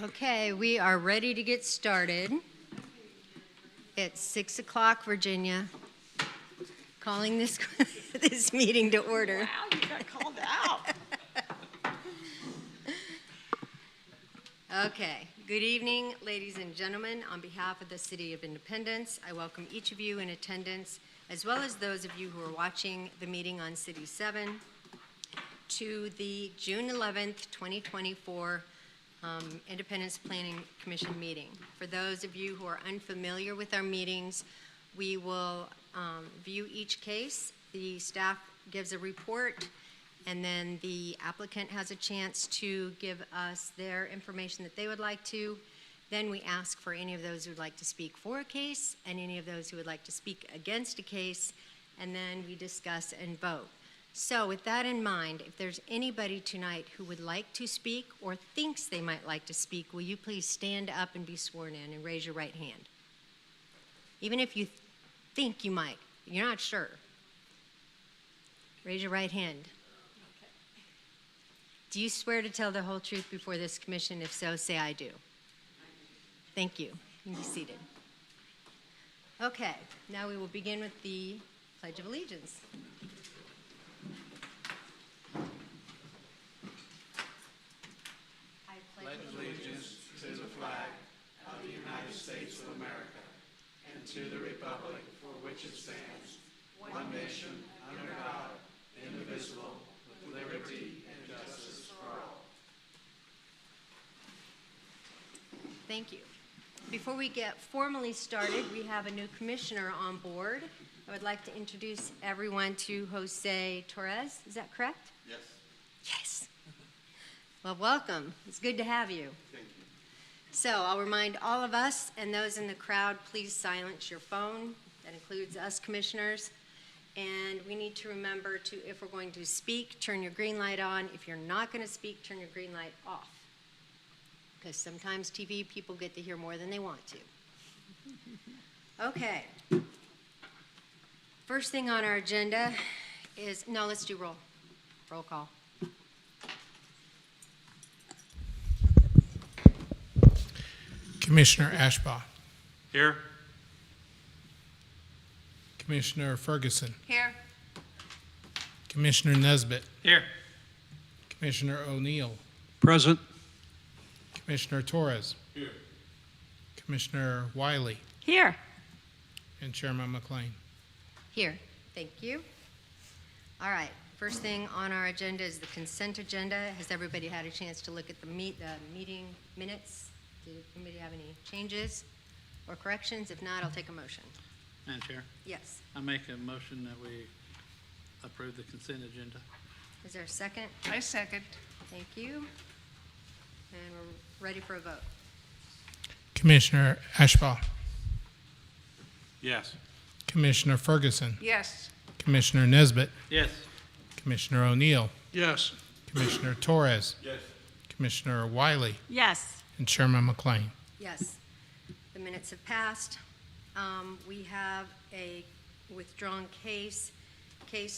Okay, we are ready to get started. It's 6 o'clock, Virginia. Calling this this meeting to order. Wow, you got called out. Okay, good evening, ladies and gentlemen. On behalf of the City of Independence, I welcome each of you in attendance, as well as those of you who are watching the meeting on City 7, to the June 11th, 2024 Independence Planning Commission meeting. For those of you who are unfamiliar with our meetings, we will view each case. The staff gives a report, and then the applicant has a chance to give us their information that they would like to. Then we ask for any of those who would like to speak for a case and any of those who would like to speak against a case, and then we discuss and vote. So with that in mind, if there's anybody tonight who would like to speak or thinks they might like to speak, will you please stand up and be sworn in and raise your right hand? Even if you think you might, you're not sure. Raise your right hand. Do you swear to tell the whole truth before this commission? If so, say I do. Thank you. You can be seated. Okay, now we will begin with the Pledge of Allegiance. Pledge allegiance to the flag of the United States of America and to the republic for which it stands, one nation, under God, indivisible, with liberty and justice for all. Thank you. Before we get formally started, we have a new commissioner on board. I would like to introduce everyone to Jose Torres. Is that correct? Yes. Yes. Well, welcome. It's good to have you. Thank you. So I'll remind all of us and those in the crowd, please silence your phone. That includes us commissioners. And we need to remember to, if we're going to speak, turn your green light on. If you're not going to speak, turn your green light off. Because sometimes TV people get to hear more than they want to. Okay. First thing on our agenda is, no, let's do roll call. Commissioner Ashbaugh. Here. Commissioner Ferguson. Here. Commissioner Nesbitt. Here. Commissioner O'Neill. Present. Commissioner Torres. Here. Commissioner Wiley. Here. And Chairman McLean. Here, thank you. All right, first thing on our agenda is the consent agenda. Has everybody had a chance to look at the meeting minutes? Did anybody have any changes or corrections? If not, I'll take a motion. Madam Chair, Yes. I make a motion that we approve the consent agenda. Is there a second? I second. Thank you. And we're ready for a vote. Commissioner Ashbaugh. Yes. Commissioner Ferguson. Yes. Commissioner Nesbitt. Yes. Commissioner O'Neill. Yes. Commissioner Torres. Yes. Commissioner Wiley. Yes. And Chairman McLean. Yes. The minutes have passed. We have a withdrawn case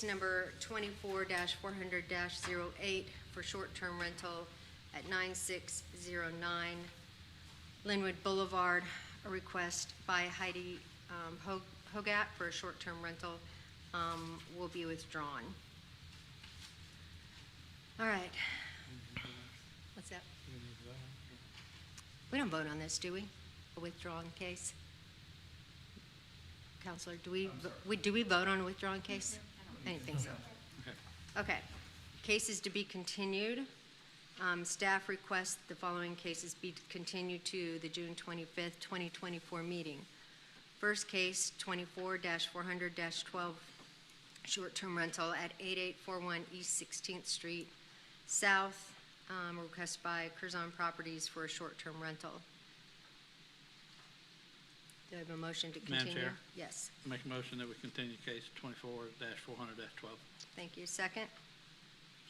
number 24-400-08 for short-term rental at 9609 Linwood Boulevard, a request by Heidi Hogat for a short-term rental will be withdrawn. All right. What's that? We don't vote on this, do we? A withdrawn case? Counselor, do we vote on a withdrawn case? I didn't think so. Okay. Cases to be continued. Staff requests the following cases be continued to the June 25th, 2024 meeting. First case, 24-400-12, short-term rental at 8841 East 16th Street South, request by Curzon Properties for a short-term rental. Do I have a motion to continue? Madam Chair? Yes. I make a motion that we continue case 24-400-12. Thank you. Second?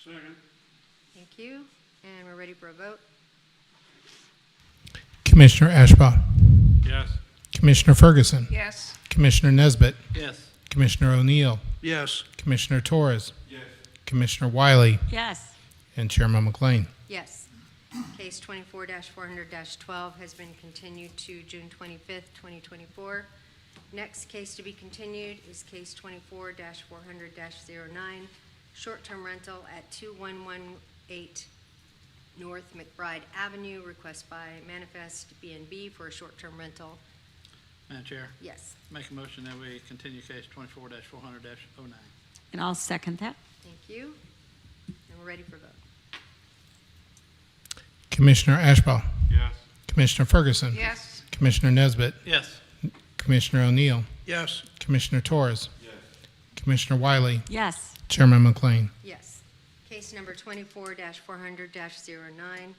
Second. Thank you. And we're ready for a vote. Commissioner Ashbaugh. Yes. Commissioner Ferguson. Yes. Commissioner Nesbitt. Yes. Commissioner O'Neill. Yes. Commissioner Torres. Yes. Commissioner Wiley. Yes. And Chairman McLean. Yes. Case 24-400-12 has been continued to June 25th, 2024. Next case to be continued is case 24-400-09, short-term rental at 2118 North McBride Avenue, request by Manifest B&B for a short-term rental. Madam Chair, Yes, make a motion that we continue case 24-400-09. And I'll second that. thank you. And we're ready for vote. Commissioner Ashball. Yes. Commissioner Ferguson. Yes. Commissioner Nesbitt. Yes. Commissioner O'Neill. Yes. Commissioner Torres. Yes. Commissioner Wiley. Yes. Chairman McLean. Yes. Case number 24-400-09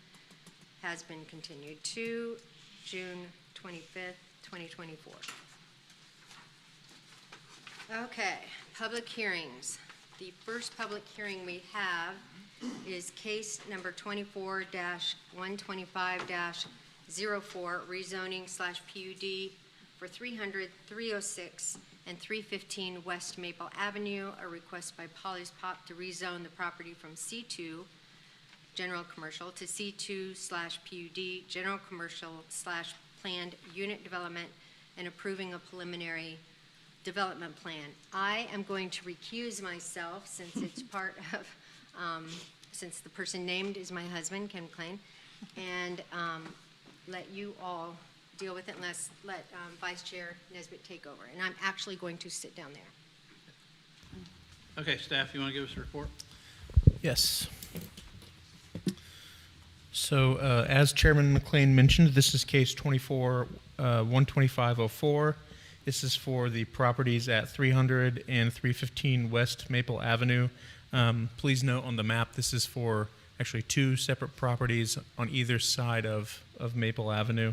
has been continued to June 25th, 2024. Okay, public hearings. The first public hearing we have is case number 24-125-04, rezoning/PUD for 300, 306, and 315 West Maple Avenue, a request by Polly's Pop to rezone the property from C2, general commercial, to C2/PUD, general commercial/planned unit development, and approving a preliminary development plan. I am going to recuse myself since it's part of, since the person named is my husband, Ken McLean, and let you all deal with it, unless let Vice Chair Nesbitt take over. And I'm actually going to sit down there. Okay, staff, you want to give us a report? Yes. So, as Chairman McLean mentioned, this is case 24-125-04. This is for the properties at 300 and 315 West Maple Avenue. Please note on the map, this is for actually two separate properties on either side of Maple Avenue.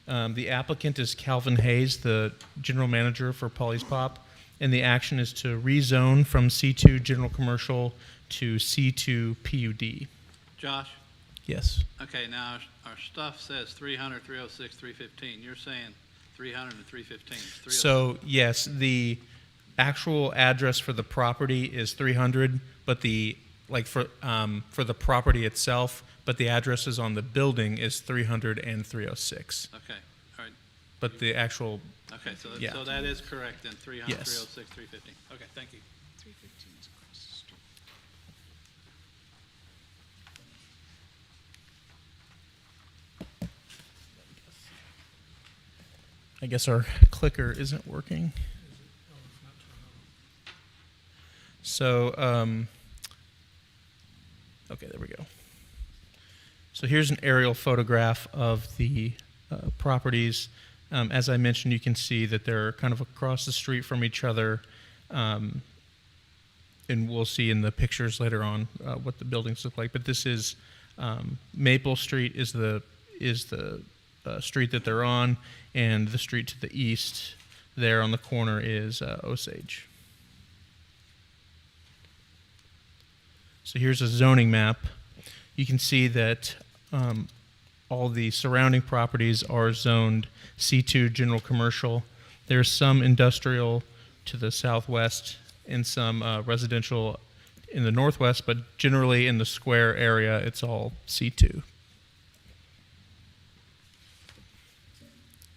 The applicant is Calvin Hayes, the general manager for Polly's Pop, and the action is to rezone from C2 general commercial to C2 PUD. Josh? Yes. Okay, now our stuff says 300, 306, 315. You're saying 300 and 315. 306. So, yes, the actual address for the property is 300, but the, for the property itself, but the addresses on the building is 300 and 306. Okay, all right. But the actual, Okay, so Yeah. so that is correct then, 300, Yes. 306, 315. Okay, thank you. 315 is across the street. I guess our clicker isn't working. So, okay, there we go. So here's an aerial photograph of the properties. As I mentioned, you can see that they're kind of across the street from each other. And we'll see in the pictures later on what the buildings look like. But this is Maple Street is the street that they're on, and the street to the east there on the corner is Osage. So here's a zoning map. You can see that all the surrounding properties are zoned C2 general commercial. There's some industrial to the southwest and some residential in the northwest, but generally in the square area, it's all C2.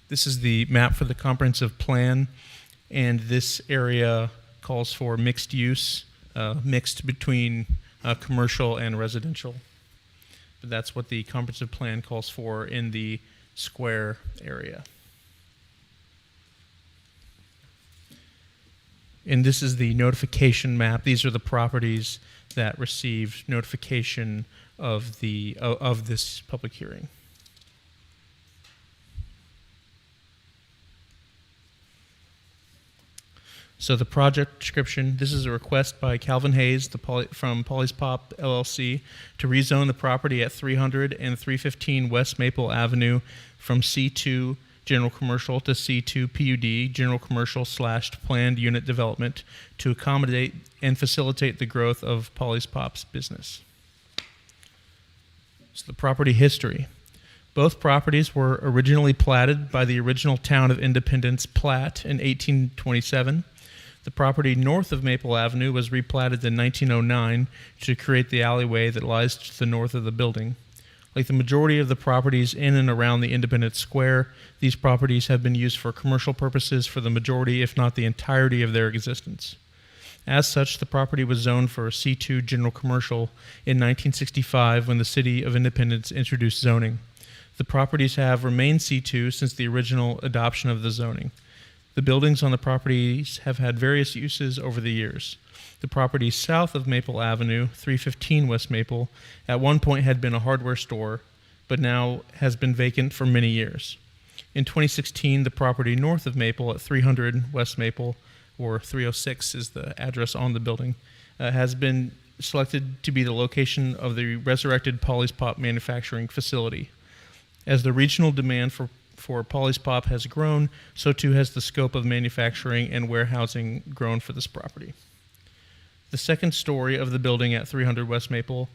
This is the map for the comprehensive plan, and this area calls for mixed use, mixed between commercial and residential. But that's what the comprehensive plan calls for in the square area. And this is the notification map. These are the properties that received notification of this public hearing. So the project description, this is a request by Calvin Hayes from Polly's Pop LLC to rezone the property at 300 and 315 West Maple Avenue from C2 general commercial to C2 PUD general commercial / planned unit development to accommodate and facilitate the growth of Polly's Pop's business. So the property history. Both properties were originally platted by the original Town of Independence plat in 1827. The property north of Maple Avenue was replatted in 1909 to create the alleyway that lies to the north of the building. Like the majority of the properties in and around the Independence Square, these properties have been used for commercial purposes for the majority, if not the entirety, of their existence. As such, the property was zoned for a C2 general commercial in 1965 when the City of Independence introduced zoning. The properties have remained C2 since the original adoption of the zoning. The buildings on the properties have had various uses over the years. The property south of Maple Avenue, 315 West Maple, at one point had been a hardware store, but now has been vacant for many years. In 2016, the property north of Maple at 300 West Maple, or 306 is the address on the building, has been selected to be the location of the resurrected Polly's Pop manufacturing facility. As the regional demand for Polly's Pop has grown, so too has the scope of manufacturing and warehousing grown for this property. The second story of the building at 300 West Maple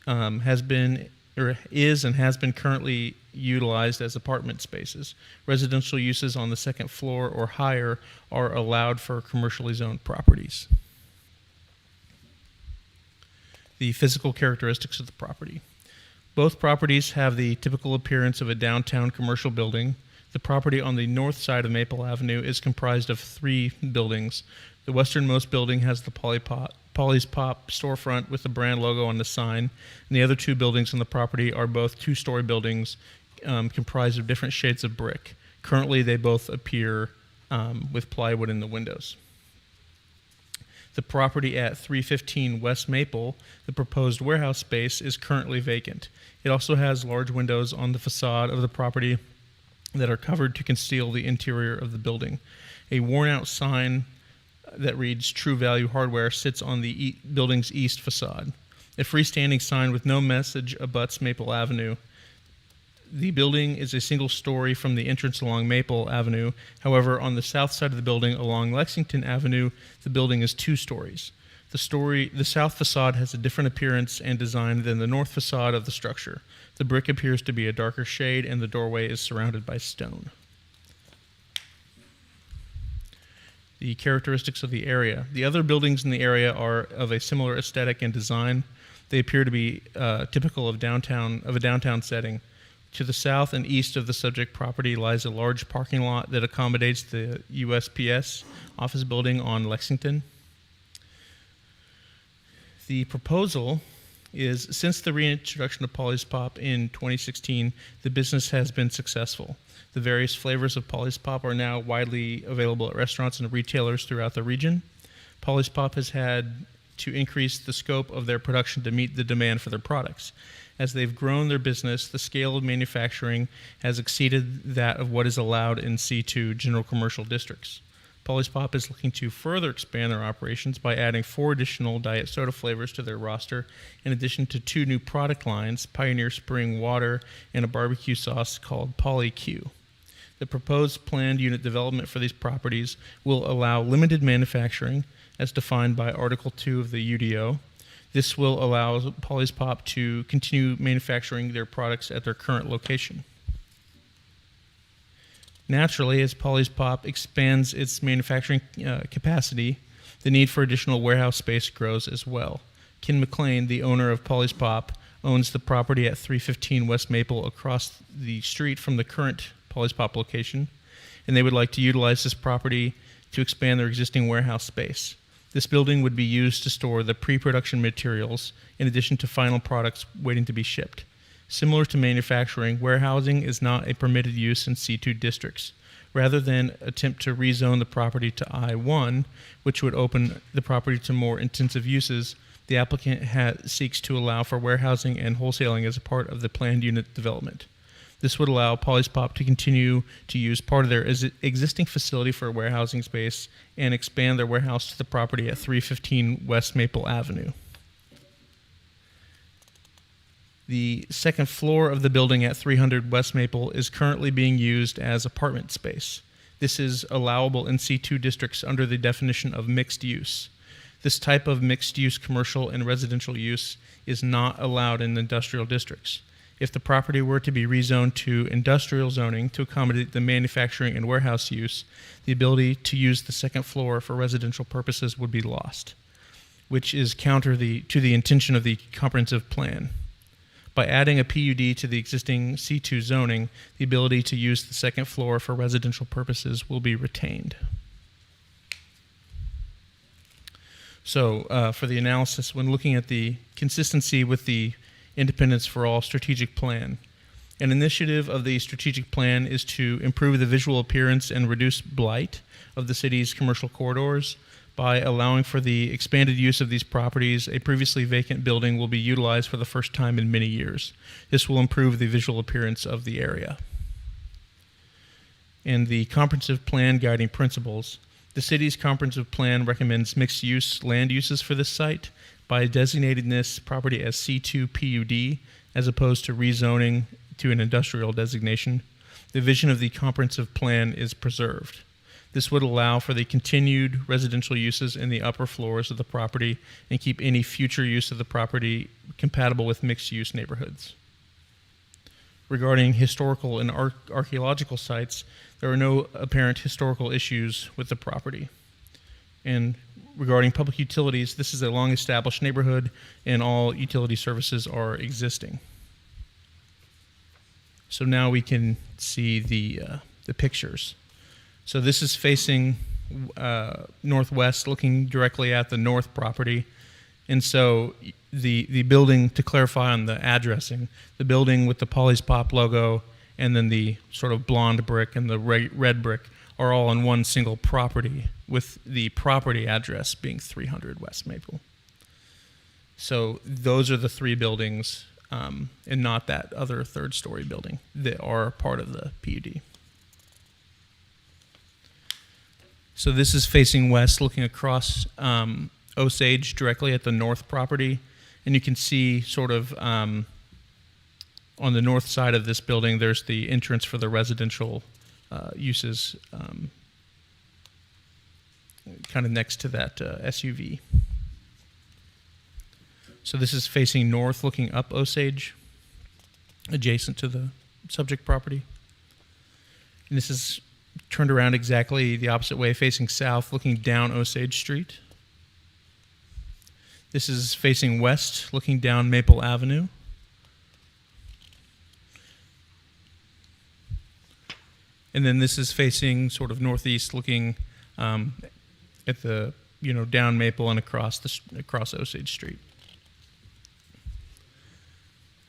has been currently utilized as apartment spaces. Residential uses on the second floor or higher are allowed for commercially zoned properties. The physical characteristics of the property. Both properties have the typical appearance of a downtown commercial building. The property on the north side of Maple Avenue is comprised of 3 buildings. The westernmost building has the Polly's Pop storefront with the brand logo on the sign, and the other 2 buildings on the property are both 2-story buildings comprised of different shades of brick. Currently, they both appear with plywood in the windows. The property at 315 West Maple, the proposed warehouse space, is currently vacant. It also has large windows on the facade of the property that are covered to conceal the interior of the building. A worn-out sign that reads True Value Hardware sits on the building's east facade. A freestanding sign with no message abuts Maple Avenue. The building is a single story from the entrance along Maple Avenue. However, on the south side of the building along Lexington Avenue, the building is 2 stories. The south facade has a different appearance and design than the north facade of the structure. The brick appears to be a darker shade, and the doorway is surrounded by stone. The characteristics of the area. The other buildings in the area are of a similar aesthetic and design. They appear to be typical of a downtown setting. To the south and east of the subject property lies a large parking lot that accommodates the USPS office building on Lexington. The proposal is, since the reintroduction of Polly's Pop in 2016, the business has been successful. The various flavors of Polly's Pop are now widely available at restaurants and retailers throughout the region. Polly's Pop has had to increase the scope of their production to meet the demand for their products. As they've grown their business, the scale of manufacturing has exceeded that of what is allowed in C2 general commercial districts. Polly's Pop is looking to further expand their operations by adding 4 additional diet soda flavors to their roster, in addition to 2 new product lines, Pioneer Spring Water and a barbecue sauce called Polly Q. The proposed planned unit development for these properties will allow limited manufacturing, as defined by Article 2 of the UDO. This will allow Polly's Pop to continue manufacturing their products at their current location. Naturally, as Polly's Pop expands its manufacturing capacity, the need for additional warehouse space grows as well. Ken McLean, the owner of Polly's Pop, owns the property at 315 West Maple across the street from the current Polly's Pop location, and they would like to utilize this property to expand their existing warehouse space. This building would be used to store the pre-production materials in addition to final products waiting to be shipped. Similar to manufacturing, warehousing is not a permitted use in C2 districts. Rather than attempt to rezone the property to I-1, which would open the property to more intensive uses, the applicant seeks to allow for warehousing and wholesaling as a part of the planned unit development. This would allow Polly's Pop to continue to use part of their existing facility for warehousing space and expand their warehouse to the property at 315 West Maple Avenue. The second floor of the building at 300 West Maple is currently being used as apartment space. This is allowable in C2 districts under the definition of mixed use. This type of mixed-use commercial and residential use is not allowed in industrial districts. If the property were to be rezoned to industrial zoning to accommodate the manufacturing and warehouse use, the ability to use the second floor for residential purposes would be lost, which is counter to the intention of the comprehensive plan. By adding a PUD to the existing C2 zoning, the ability to use the second floor for residential purposes will be retained. So for the analysis, when looking at the consistency with the Independence for All strategic plan, an initiative of the strategic plan is to improve the visual appearance and reduce blight of the city's commercial corridors. By allowing for the expanded use of these properties, a previously vacant building will be utilized for the first time in many years. This will improve the visual appearance of the area. And the comprehensive plan guiding principles. The city's comprehensive plan recommends mixed-use land uses for this site by designating this property as C2 PUD as opposed to rezoning to an industrial designation. The vision of the comprehensive plan is preserved. This would allow for the continued residential uses in the upper floors of the property and keep any future use of the property compatible with mixed-use neighborhoods. Regarding historical and archaeological sites, there are no apparent historical issues with the property. And regarding public utilities, this is a long-established neighborhood and all utility services are existing. So now we can see the pictures. So this is facing northwest, looking directly at the north property. And so the building, to clarify on the addressing, the building with the Polly's Pop logo and then the sort of blonde brick and the red brick are all on one single property, with the property address being 300 West Maple. So those are the three buildings, and not that other third-story building that are part of the PUD. So this is facing west, looking across Osage directly at the north property. And you can see sort of on the north side of this building, there's the entrance for the residential uses kind of next to that SUV. So this is facing north, looking up Osage, adjacent to the subject property. And this is turned around exactly the opposite way, facing south, looking down Osage Street. This is facing west, looking down Maple Avenue. And then this is facing sort of northeast, looking at the, down Maple and across Osage Street.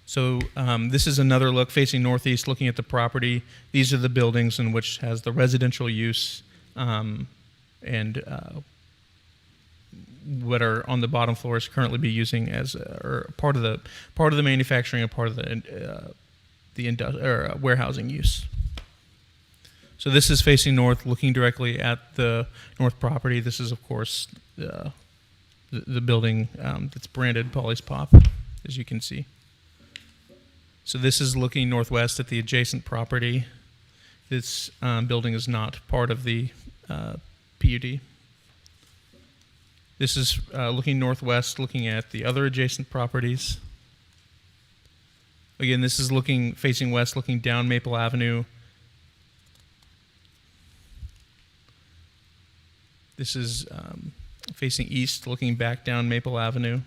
So this is another look facing northeast, looking at the property. These are the buildings in which has the residential use and what are on the bottom floors currently be using as or part of the manufacturing and part of the warehousing use. So this is facing north, looking directly at the north property. This is, of course, the building that's branded Polly's Pop, as you can see. So this is looking northwest at the adjacent property. This building is not part of the PUD. This is looking northwest, looking at the other adjacent properties. Again, this is facing west, looking down Maple Avenue. This is facing east, looking back down Maple Avenue.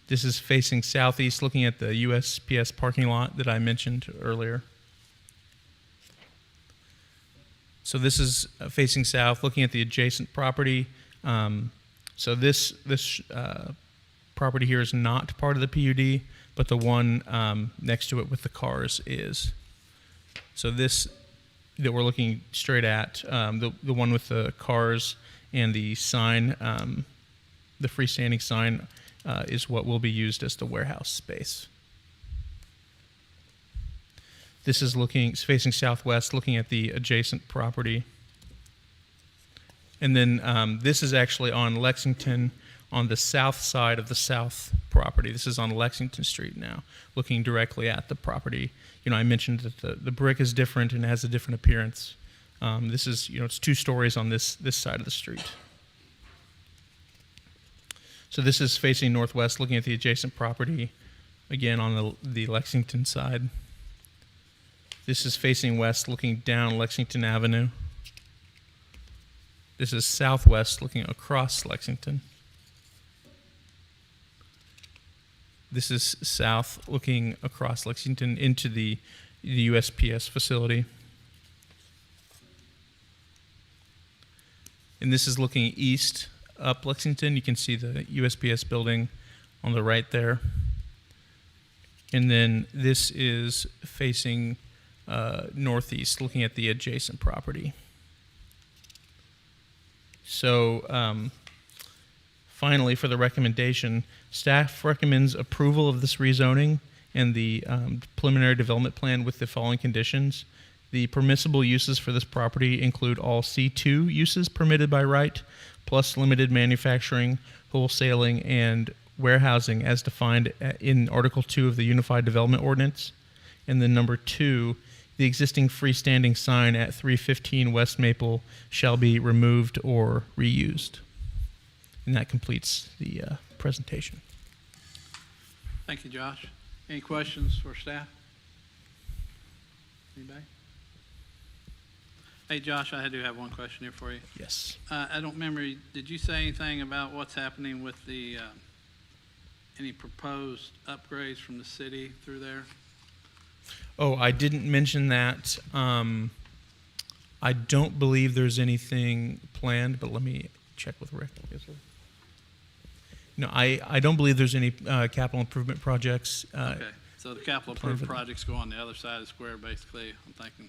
This is facing southeast, looking at the USPS parking lot that I mentioned earlier. So this is facing south, looking at the adjacent property. So this property here is not part of the PUD, but the one next to it with the cars is. So this that we're looking straight at, the one with the cars and the sign, the freestanding sign, is what will be used as the warehouse space. This is facing southwest, looking at the adjacent property. And then this is actually on Lexington, on the south side of the south property. This is on Lexington Street now, looking directly at the property. I mentioned that the brick is different and has a different appearance. This is, it's 2 stories on this side of the street. So this is facing northwest, looking at the adjacent property, again on the Lexington side. This is facing west, looking down Lexington Avenue. This is southwest, looking across Lexington. This is south, looking across Lexington into the USPS facility. And this is looking east up Lexington. You can see the USPS building on the right there. And then this is facing northeast, looking at the adjacent property. So finally, for the recommendation, staff recommends approval of this rezoning and the preliminary development plan with the following conditions. The permissible uses for this property include all C2 uses permitted by right, plus limited manufacturing, wholesaling, and warehousing as defined in Article 2 of the Unified Development Ordinance. And then number 2, the existing freestanding sign at 315 West Maple shall be removed or reused. And that completes the presentation. Thank you, Josh. Any questions for staff? Anybody? Hey, Josh, I do have one question here for you. Yes. I don't remember, did you say anything about what's happening with the, any proposed upgrades from the city through there? Oh, I didn't mention that. I don't believe there's anything planned, but let me check with Rick. No, I don't believe there's any capital improvement projects. Okay, so the capital improvement for- projects go on the other side of the square, basically, I'm thinking,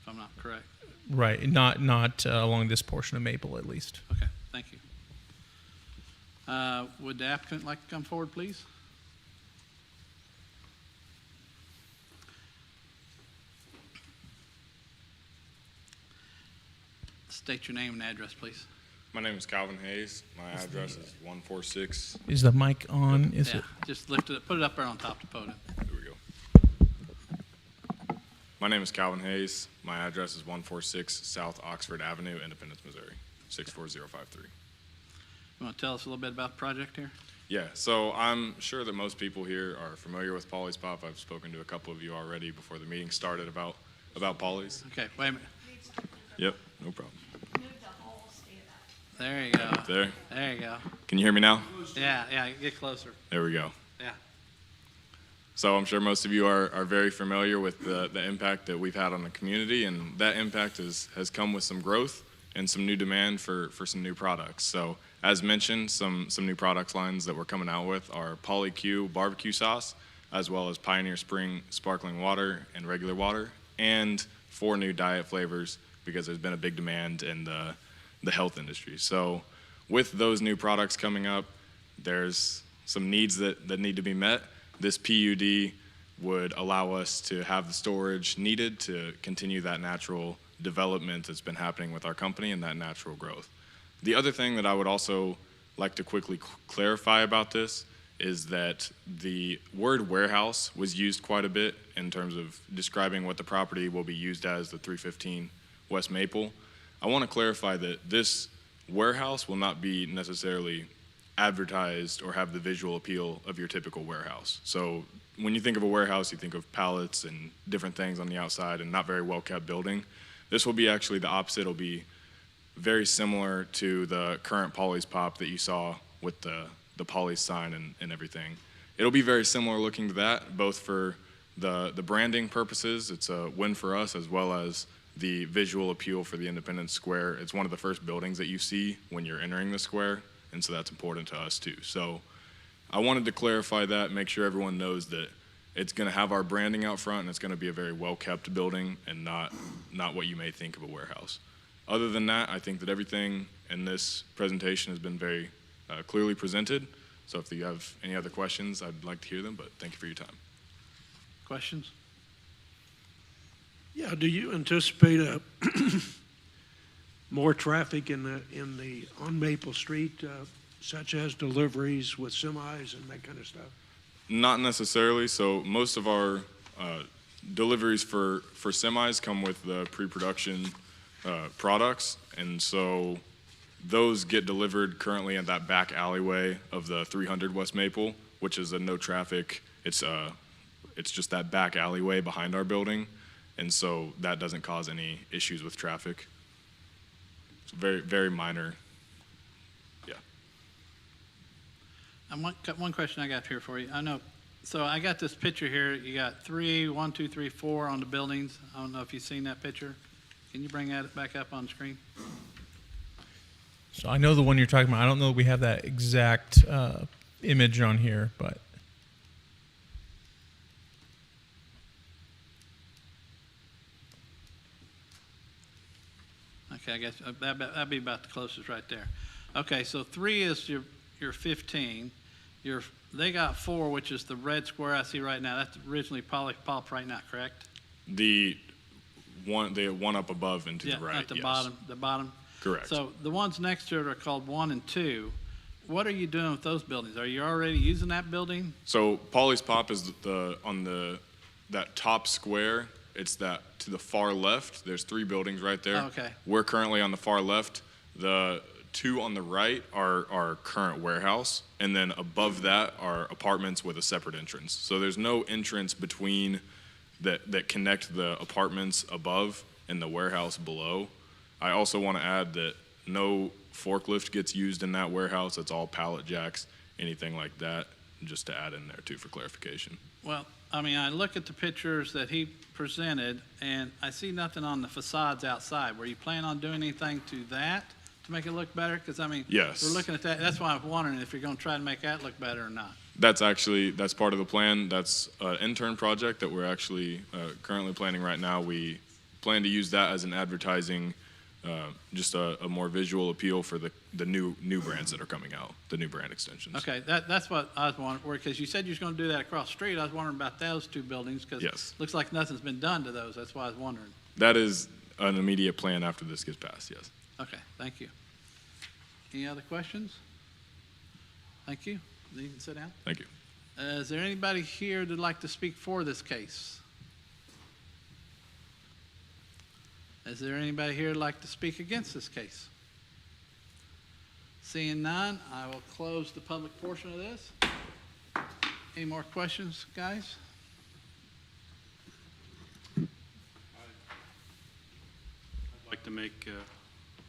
if I'm not correct. Right, not along this portion of Maple, at least. Okay, thank you. Would the applicant like to come forward, please? State your name and address, please. My name is Calvin Hayes. My address is 146. Is the mic on? Is Yeah, it? just lift it, put it up there on top of the podium. There we go. My name is Calvin Hayes. My address is 146 South Oxford Avenue, Independence, Missouri, 64053. You want to tell us a little bit about the project here? Yeah, so I'm sure that most people here are familiar with Polly's Pop. I've spoken to a couple of you already before the meeting started about Polly's. Okay, wait a minute. Yep, no problem. There you go. There. There you go. Can you hear me now? Yeah, get closer. There we go. Yeah. So I'm sure most of you are very familiar with the impact that we've had on the community, and that impact has come with some growth and some new demand for some new products. So as mentioned, some new product lines that we're coming out with are Polly Q barbecue sauce, as well as Pioneer Spring sparkling water and regular water, and 4 new diet flavors because there's been a big demand in the health industry. So with those new products coming up, there's some needs that need to be met. This PUD would allow us to have the storage needed to continue that natural development that's been happening with our company and that natural growth. The other thing that I would also like to quickly clarify about this is that the word warehouse was used quite a bit in terms of describing what the property will be used as, the 315 West Maple. I want to clarify that this warehouse will not be necessarily advertised or have the visual appeal of your typical warehouse. So when you think of a warehouse, you think of pallets and different things on the outside and not very well kept building. This will be actually the opposite. It'll be very similar to the current Polly's Pop that you saw with the Polly's sign and everything. It'll be very similar looking to that, both for the branding purposes. It's a win for us, as well as the visual appeal for the Independence Square. It's one of the first buildings that you see when you're entering the square, and so that's important to us too. So I wanted to clarify that, make sure everyone knows that it's going to have our branding out front, and it's going to be a very well-kept building and not what you may think of a warehouse. Other than that, I think that everything in this presentation has been very clearly presented. So if you have any other questions, I'd like to hear them, but thank you for your time. Questions? Yeah, do you anticipate more traffic on Maple Street, such as deliveries with semis and that kind of stuff? Not necessarily. So most of our deliveries for semis come with the pre-production products, and so those get delivered currently in that back alleyway of the 300 West Maple, which is a no traffic. It's just that back alleyway behind our building, and so that doesn't cause any issues with traffic. It's very, very minor. Yeah. one question I got here for you. I know, so I got this picture here. You got 1, 2, 3, 4 on the buildings. I don't know if you've seen that picture. Can you bring that back up on the screen? So I know the one you're talking about. I don't know if we have that exact image on here, but Okay, I guess that'd be about the closest right there. Okay, so 3 is your 15. They got 4, which is the red square I see right now. That's originally polypop right now, correct? The one up above and to Yeah, the right. at the yes. bottom. The bottom. Correct. So the ones next to it are called 1 and 2. What are you doing with those buildings? Are you already using that building? So Polly's Pop is that top square. It's that to the far left. There's 3 buildings right there. Oh, okay. We're currently on the far left. The 2 on the right are our current warehouse, and then above that are apartments with a separate entrance. So there's no entrance between that connect the apartments above and the warehouse below. I also want to add that no forklift gets used in that warehouse. It's all pallet jacks, anything like that, just to add in there too for clarification. Well, I mean, I look at the pictures that he presented, and I see nothing on the facades outside. Were you planning on doing anything to that to make it look better? Because, I mean, Yes. we're looking at that. That's why I'm wondering if you're going to try to make that look better or not. That's part of the plan. That's an intern project that we're actually currently planning right now. We plan to use that as an advertising, just a more visual appeal for the new brands that are coming out, the new brand extensions. Okay, that's what I was wondering, because you said you was going to do that across the street. I was wondering about those 2 buildings, because Yes. it looks like nothing's been done to those. That's why I was wondering. That is an immediate plan after this gets passed, yes. Okay, thank you. Any other questions? Thank you. You can sit down. Thank you. Is there anybody here that'd like to speak for this case? Is there anybody here that'd like to speak against this case? Seeing none, I will close the public portion of this. Any more questions, guys? I'd like to make a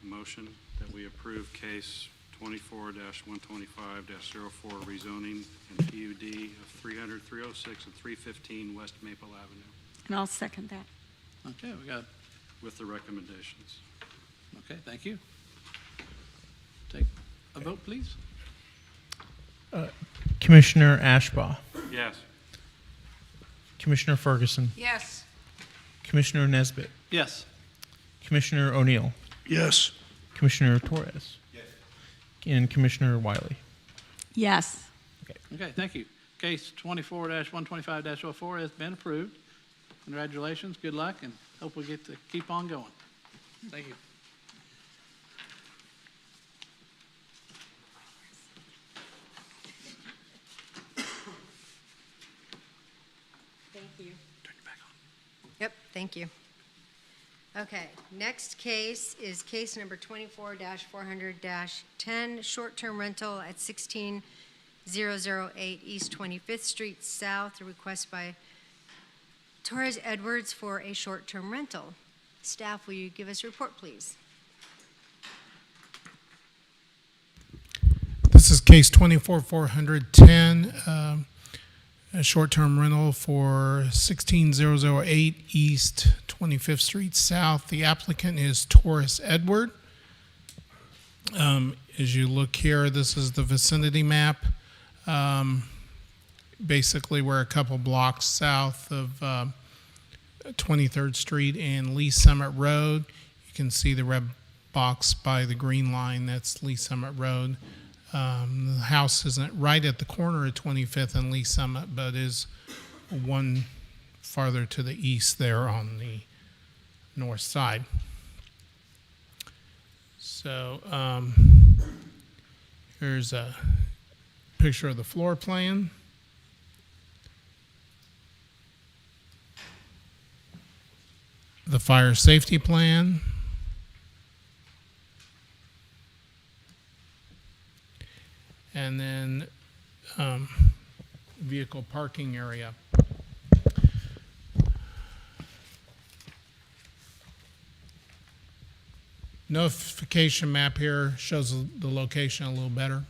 motion that we approve case 24-125-04 rezoning and PUD of 300, 306, and 315 West Maple Avenue And I'll second that. Okay, we got, with the recommendations. okay, thank you. Take a vote, please. Commissioner Ashbaugh, Yes. Commissioner Ferguson, Yes. Commissioner Nesbitt, Yes. Commissioner O'Neill, Yes. Commissioner Torres, and Commissioner Wiley. Yes. Okay, thank you. Case 24-125-04 has been approved. Congratulations, good luck, and hope we get to keep on going. Thank you. Thank you. Yep, thank you. Okay, next case is case number 24-400-10, short-term rental at 16008 East 25th Street South, a request by Torres Edwards for a short-term rental. Staff, will you give us a report, please? This is case 24-410, a short-term rental for 16008 East 25th Street South. The applicant is Torres Edward. As you look here, this is the vicinity map. Basically, we're a couple blocks south of 23rd Street and Lee Summit Road. You can see the red box by the green line. That's Lee Summit Road. The house isn't right at the corner of 25th and Lee Summit, but is one farther to the east there on the north side. So here's a picture of the floor plan. The fire safety plan. And then vehicle parking area. Notification map here shows the location a little better.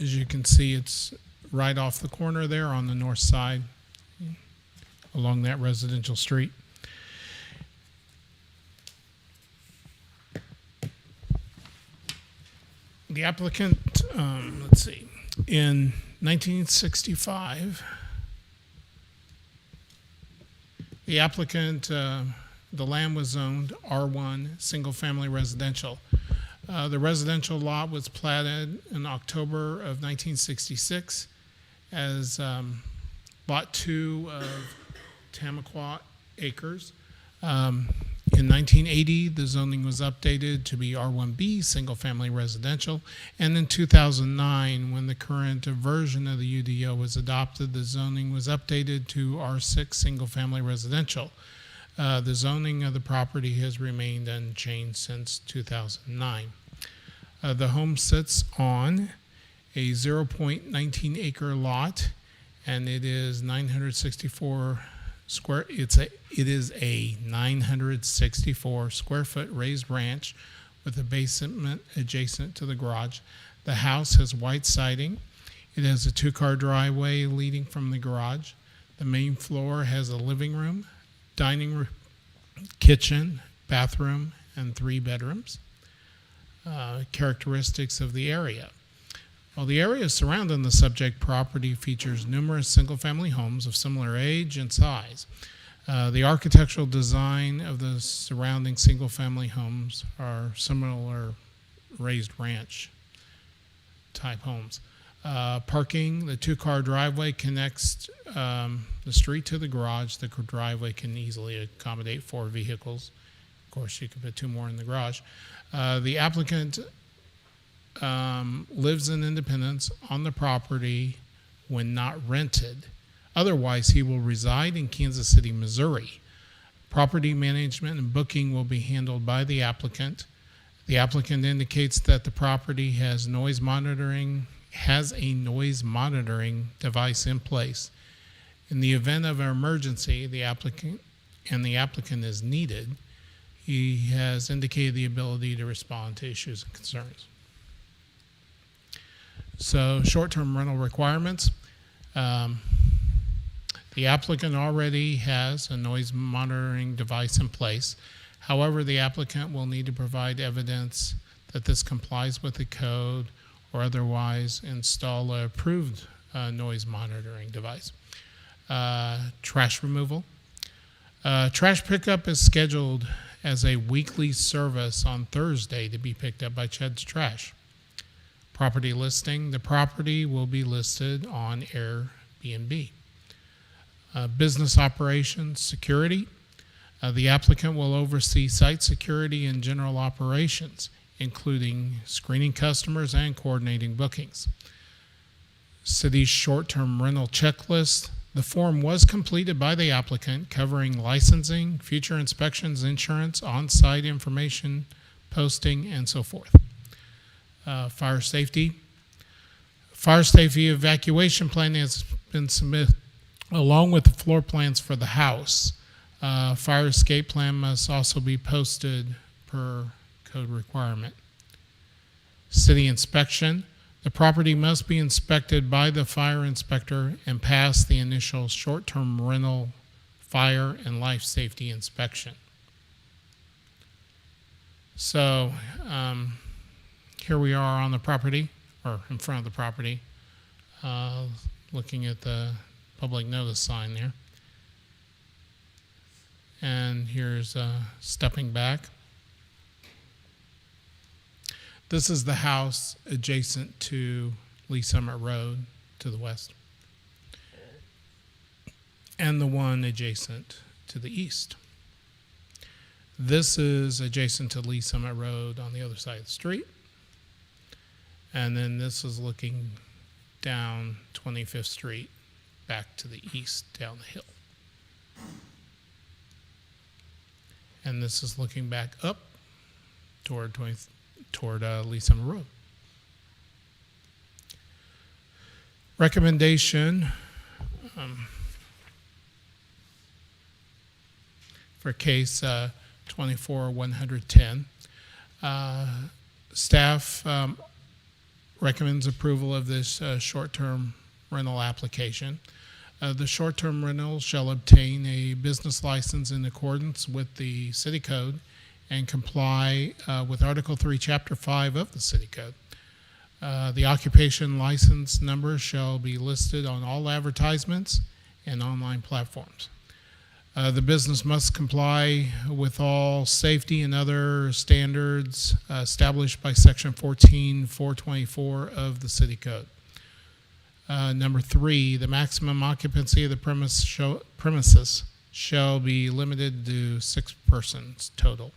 As you can see, it's right off the corner there on the north side along that residential street. The applicant, let's see, in 1965, the applicant, the land was zoned R1, single-family residential. The residential lot was platted in October of 1966 as Lot 2 of Tamaqua Acres. In 1980, the zoning was updated to be R1B, single-family residential. And in 2009, when the current version of the UDO was adopted, the zoning was updated to R6, single-family residential. The zoning of the property has remained unchanged since 2009. The home sits on a 0.19 acre lot, and it is 964 square. It is a 964 square foot raised ranch with a basement adjacent to the garage. The house has white siding. It has a 2-car driveway leading from the garage. The main floor has a living room, dining room, kitchen, bathroom, and 3 bedrooms. Characteristics of the area. Well, the area surrounding the subject property features numerous single-family homes of similar age and size. The architectural design of the surrounding single-family homes are similar raised ranch type homes. Parking, the 2-car driveway connects the street to the garage. The driveway can easily accommodate 4 vehicles. Of course, you could put 2 more in the garage. The applicant lives in Independence on the property when not rented. Otherwise, he will reside in Kansas City, Missouri. Property management and booking will be handled by the applicant. The applicant indicates that the property has a noise monitoring device in place. In the event of an emergency, the applicant is needed, he has indicated the ability to respond to issues and concerns. So, short-term rental requirements. The applicant already has a noise monitoring device in place. However, the applicant will need to provide evidence that this complies with the code or otherwise install an approved noise monitoring device. Trash removal. Trash pickup is scheduled as a weekly service on Thursday to be picked up by Ched's Trash. Property listing. The property will be listed on Airbnb. Business operations, security. The applicant will oversee site security and general operations, including screening customers and coordinating bookings. City's short-term rental checklist. The form was completed by the applicant, covering licensing, future inspections, insurance, on-site information, posting, and so forth. Fire safety. Fire safety evacuation plan has been submitted along with the floor plans for the house. Fire escape plan must also be posted per code requirement. City inspection. The property must be inspected by the fire inspector and pass the initial short-term rental fire and life safety inspection. So here we are on the property, or in front of the property, looking at the public notice sign there. And here's stepping back. This is the house adjacent to Lee Summit Road to the west, and the one adjacent to the east. This is adjacent to Lee Summit Road on the other side of the street, and then this is looking down 25th Street back to the east down the hill. And this is looking back up toward Lee Summit Road. Recommendation for case 24-110. Staff recommends approval of this short-term rental application. The short-term rental shall obtain a business license in accordance with the city code and comply with Article 3, Chapter 5 of the city code. The occupation license number shall be listed on all advertisements and online platforms. The business must comply with all safety and other standards established by Section 14.424 of the city code. Number 3, the maximum occupancy of the premises shall be limited to 6 persons total.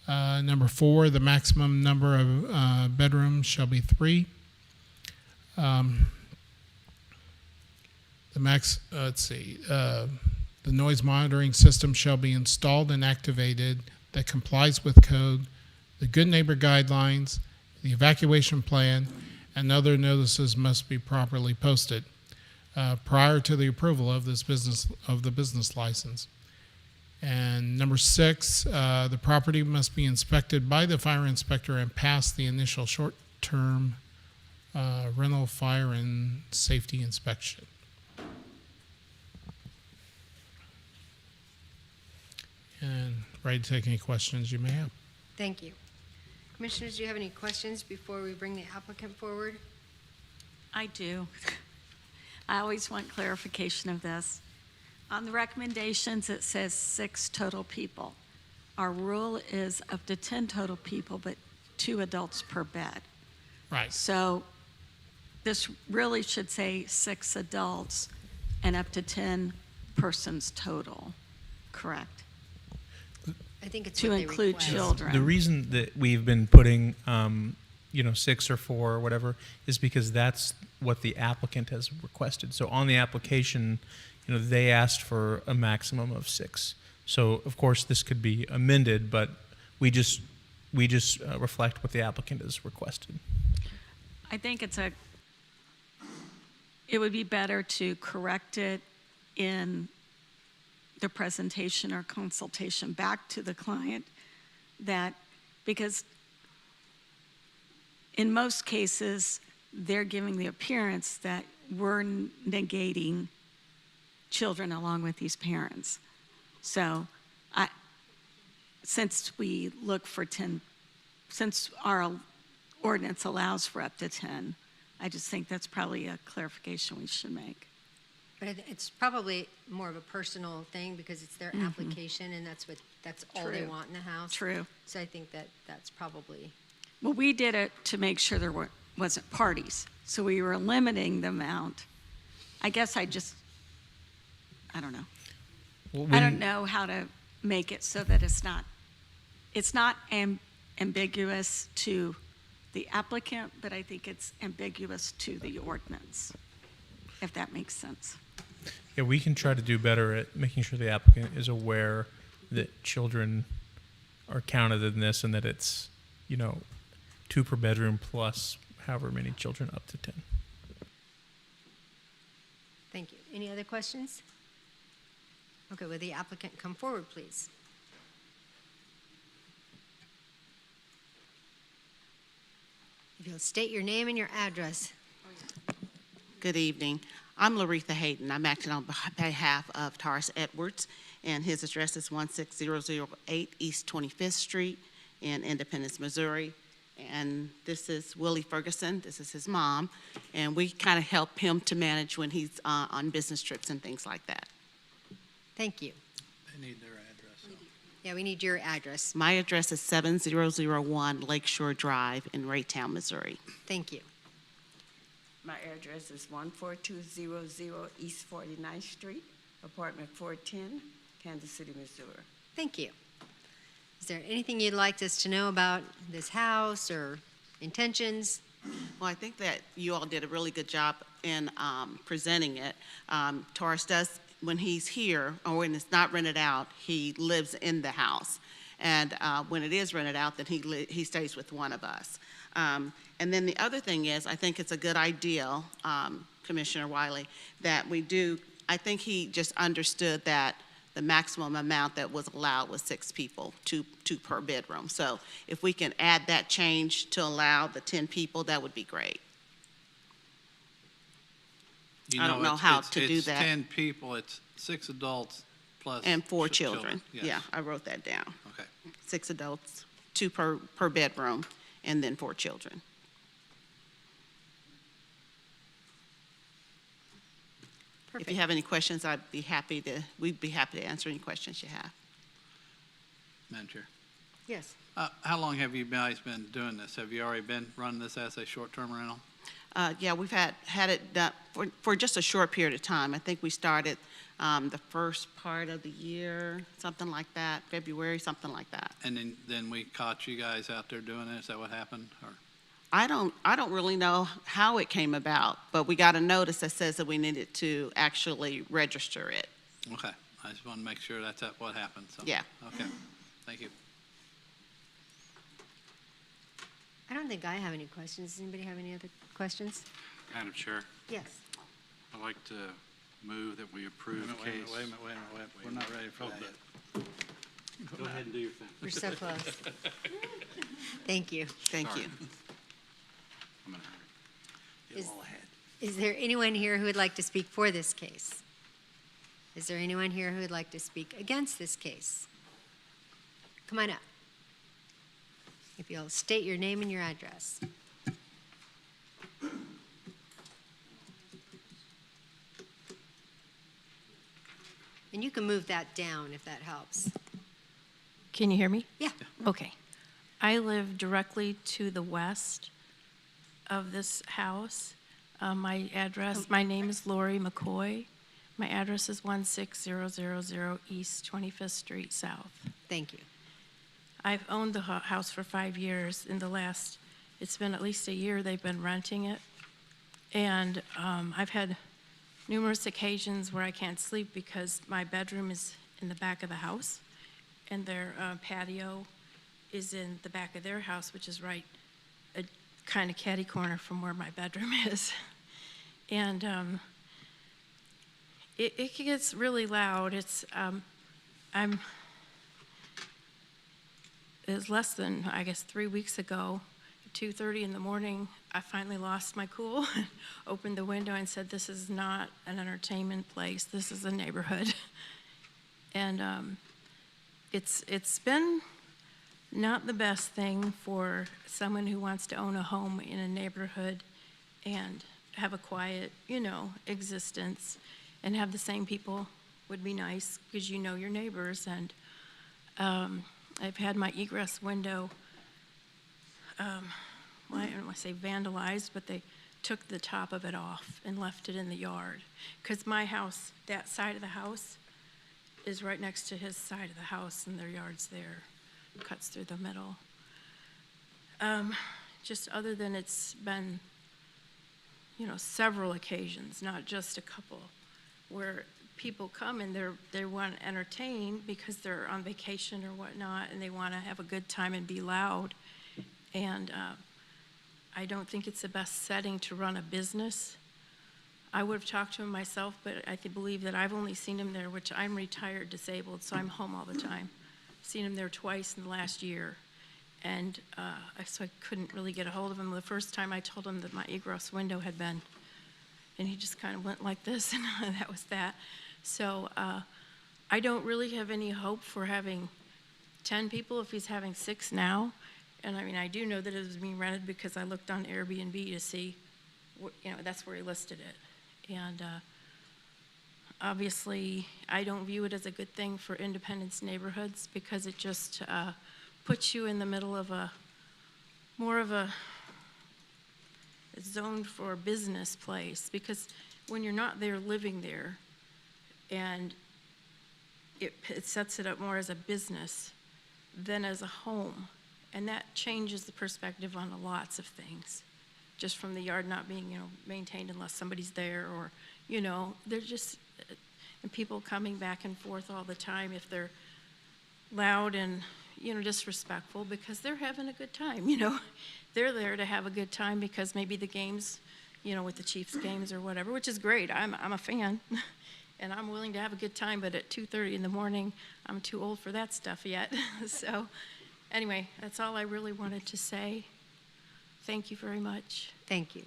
Number 4, the maximum number of bedrooms shall be 3. The noise monitoring system shall be installed and activated that complies with code, the good neighbor guidelines, the evacuation plan, and other notices must be properly posted prior to the approval of the business license. And number 6, the property must be inspected by the fire inspector and pass the initial short-term rental fire and safety inspection. And ready to take any questions you may have. Thank you. Commissioners, do you have any questions before we bring the applicant forward? I do. I always want clarification of this. On the recommendations, it says 6 total people. Our rule is up to 10 total people, but 2 adults per bed. Right. So this really should say 6 adults and up to 10 persons total, correct? I think it's To what they include request. children. The reason that we've been putting, 6 or 4 or whatever, is because that's what the applicant has requested. So on the application, they asked for a maximum of 6. So of course this could be amended, but we just reflect what the applicant has requested. I think it would be better to correct it in the presentation or consultation back to the client because in most cases, they're giving the appearance that we're negating children along with these parents. So since we look for 10, since our ordinance allows for up to 10, I just think that's probably a clarification we should make. But it's probably more of a personal thing because it's their application and that's all they True. want in the house. True. So I think that's probably, Well, we did it to make sure there wasn't parties. So we were limiting the amount. I guess I don't know. Well, I don't know how to make it so that it's not ambiguous to the applicant, but I think it's ambiguous to the ordinance, if that makes sense. Yeah, we can try to do better at making sure the applicant is aware that children are counted in this and that it's, 2 per bedroom plus however many children up to 10. thank you. Any other questions? Okay, will the applicant come forward, please? If you'll state your name and your address. Good evening. I'm Laretha Hayden. I'm acting on behalf of Taurus Edwards, and his address is 16008 East 25th Street in Independence, Missouri. And this is Willie Ferguson. This is his mom, and we kind of help him to manage when he's on business trips and things like that. Thank you. They need their address. Yeah, we need your address. My address is 7001 Lakeshore Drive in Raytown, Missouri. Thank you. My address is 14200 East 49th Street, apartment 410, Kansas City, Missouri. Thank you. Is there anything you'd like us to know about this house or intentions? Well, I think that you all did a really good job in presenting it. Taurus does, when he's here or when it's not rented out, he lives in the house. And when it is rented out, then he stays with one of us. And then the other thing is, I think it's a good idea, Commissioner Wiley, that we do, I think he just understood that the maximum amount that was allowed was 6 people, two per bedroom. So if we can add that change to allow the 10 people, that would be great. You I don't know how it's- to do It's that. 10 people, it's 6 adults plus. And 4 ch- children. Yes. Yeah, I wrote that down. Okay. 6 adults, 2 per bedroom, and then 4 children. If you Perfect. have any questions, we'd be happy to answer any questions you have. Madam Chair. Yes. How long have you guys been doing this? Have you already been running this as a short-term rental? Yeah, we've had it done for just a short period of time. I think we started the first part of the year, something like that, February, something like that. And then we caught you guys out there doing it? Is that what happened? Or I don't really know how it came about, but we got a notice that says that we needed to actually register it. okay, I just want to make sure that's what happened. So. Yeah. Okay, thank you. I don't think I have any questions. Does anybody have any other questions? Madam Chair, Yes. I'd like to move that we approve Wait a minute, case. wait a minute, wait a minute, wait a minute. We're not ready for that yet. Go ahead and do your thing. We're so close. Thank you. Thank Sorry. you. I'm gonna- Is, is there anyone here who would like to speak for this case? Is there anyone here who would like to speak against this case? Come on up. If you'll state your name and your address. And you can move that down if that helps. Can you hear me? Yeah. Okay. I live directly to the west of this house. My address, my name is Lori McCoy. My address is 16000 East 25th Street South. Thank you. I've owned the house for 5 years. It's been at least a year they've been renting it. And I've had numerous occasions where I can't sleep because my bedroom is in the back of the house, and their patio is in the back of their house, which is right a kind of catty corner from where my bedroom is. And it gets really loud. It was less than, I guess, 3 weeks ago, 2:30 in the morning, I finally lost my cool, opened the window and said, "This is not an entertainment place. This is a neighborhood." And it's been not the best thing for someone who wants to own a home in a neighborhood and have a quiet, existence, and have the same people would be nice because you know your neighbors. And I've had my egress window, I don't want to say vandalized, but they took the top of it off and left it in the yard. Because my house, that side of the house, is right next to his side of the house, and their yard's there, cuts through the middle. Just other than it's been, several occasions, not just a couple, where people come and they want to entertain because they're on vacation or whatnot, and they want to have a good time and be loud. And I don't think it's the best setting to run a business. I would have talked to him myself, but I believe that I've only seen him there, which I'm retired disabled, so I'm home all the time. Seen him there twice in the last year. And so I couldn't really get a hold of him. The first time I told him that my egress window had been, and he just kind of went like this, and that was that. So I don't really have any hope for having 10 people if he's having 6 now. And I do know that it was being rented because I looked on Airbnb to see, that's where he listed it. And obviously, I don't view it as a good thing for Independence neighborhoods because it just puts you in the middle of more of a zoned for business place. Because when you're not there living there, and it sets it up more as a business than as a home. And that changes the perspective on lots of things, just from the yard not being, maintained unless somebody's there, or, they're just, and people coming back and forth all the time if they're loud and, disrespectful because they're having a good time, They're there to have a good time because maybe the games, with the Chiefs games or whatever, which is great. I'm a fan. and I'm willing to have a good time, but at 2:30 in the morning, I'm too old for that stuff yet. So, anyway, that's all I really wanted to say. Thank you very much. Thank you.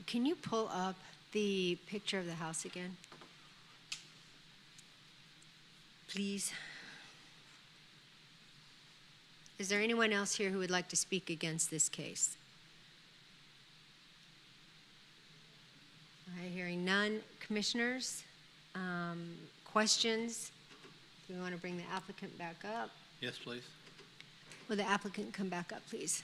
Can you pull up the picture of the house again? Please. Is there anyone else here who would like to speak against this case? All right, hearing none. Commissioners, questions? Do we want to bring the applicant back up? Yes, please. Will the applicant come back up, please?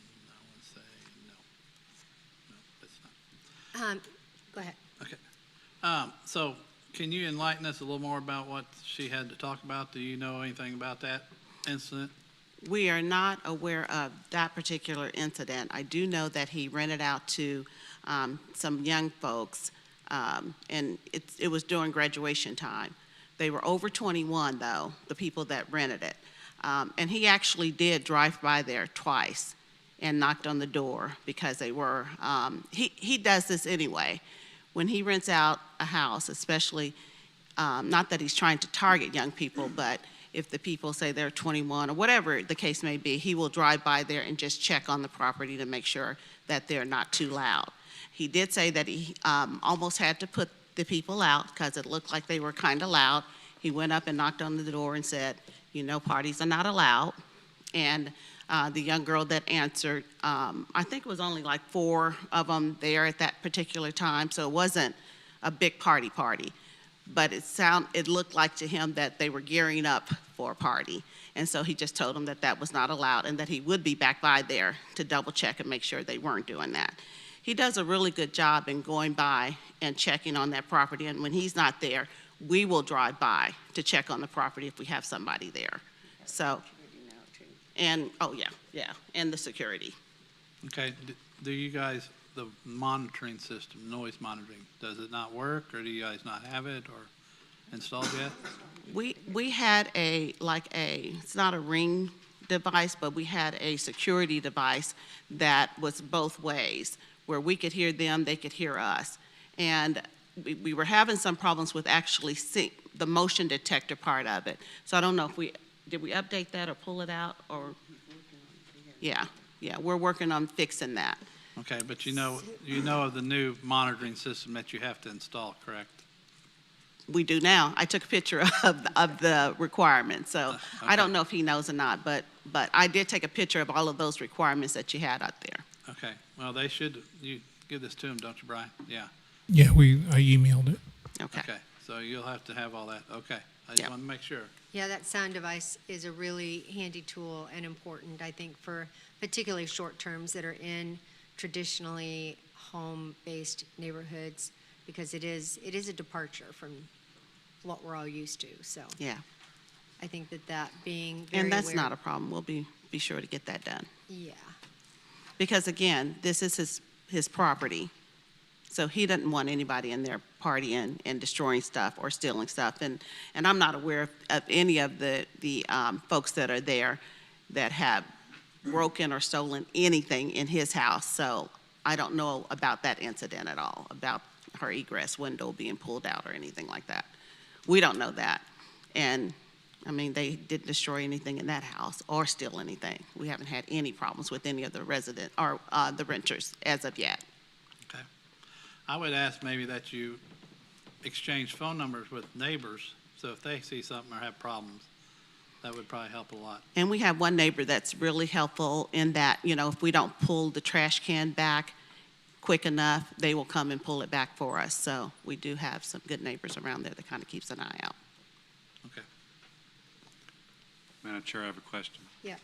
No one say no. No, that's not. Go ahead. Okay. So can you enlighten us a little more about what she had to talk about? Do you know anything about that incident? We are not aware of that particular incident. I do know that he rented out to some young folks, and it was during graduation time. They were over 21, though, the people that rented it. And he actually did drive by there twice and knocked on the door because they were, he does this anyway. When he rents out a house, especially, not that he's trying to target young people, but if the people say they're 21 or whatever the case may be, he will drive by there and just check on the property to make sure that they're not too loud. He did say that he almost had to put the people out because it looked like they were kind of loud. He went up and knocked on the door and said, you know, parties are not allowed. And the young girl that answered, I think it was only like 4 of them there at that particular time, so it wasn't a big party. But it looked like to him that they were gearing up for a party. And so he just told them that that was not allowed and that he would be back by there to double check and make sure they weren't doing that. He does a really good job in going by and checking on that property. And when he's not there, we will drive by to check on the property if we have somebody there. So, and, oh yeah, and the security. Okay. Do you guys, the monitoring system, noise monitoring, does it not work, or do you guys not have it or installed yet? We had it's not a Ring device, but we had a security device that was both ways, where we could hear them, they could hear us. And we were having some problems with actually the motion detector part of it. So I don't know if did we update that or pull it out, or? Yeah, we're working on fixing that. Okay, but you know of the new monitoring system that you have to install, correct? We do now. I took a picture of the requirements, so Okay. I don't know if he knows or not, but I did take a picture of all of those requirements that you had out there. Okay, well, you give this to them, don't you, Brian? Yeah, Yeah, I emailed it. Okay. okay, so you'll have to have all that, okay. I just Yeah. want to make sure. Yeah, that sound device is a really handy tool and important, I think, for particularly short terms that are in traditionally home-based neighborhoods, because it is a departure from what we're all used to. So Yeah, I think that being very and that's aware- not a problem. We'll be sure to get that done. Yeah. Because again, this is his property, so he doesn't want anybody in there partying and destroying stuff or stealing stuff. And I'm not aware of any of the folks that are there that have broken or stolen anything in his house. So I don't know about that incident at all, about her egress window being pulled out or anything like that. We don't know that. And I mean, they didn't destroy anything in that house or steal anything. We haven't had any problems with any of the resident or the renters as of yet. Okay. I would ask maybe that you exchange phone numbers with neighbors, so if they see something or have problems, that would probably help a lot. And we have one neighbor that's really helpful in that, you know, if we don't pull the trash can back quick enough, they will come and pull it back for us. So we do have some good neighbors around there that kind of keeps an eye out. Okay. Madam Chair, I have a question. Yeah.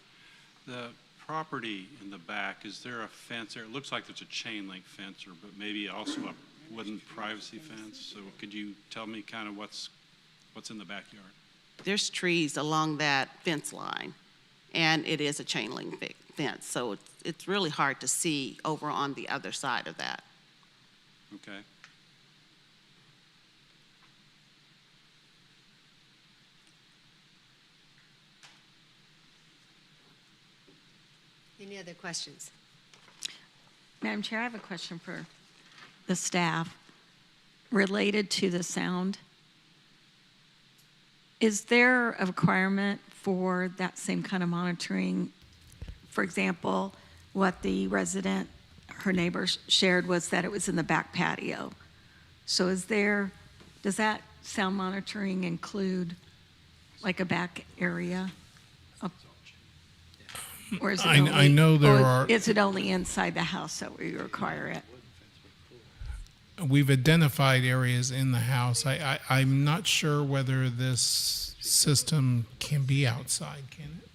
The property in the back, is there a fence there? It looks like there's a chain link fence, but maybe also a wooden privacy fence. So could you tell me kind of what's in the backyard? There's trees along that fence line, and it is a chain link fence. So it's really hard to see over on the other side of that. Okay. Any other questions? Madam Chair, I have a question for the staff related to the sound. Is there a requirement for that same kind of monitoring? For example, what the resident, her neighbors shared was that it was in the back patio. So does that sound monitoring include like a back area? Or is it I know there or are- Is it only inside the house that we require it? We've identified areas in the house. I'm not sure whether this system can be outside, can it?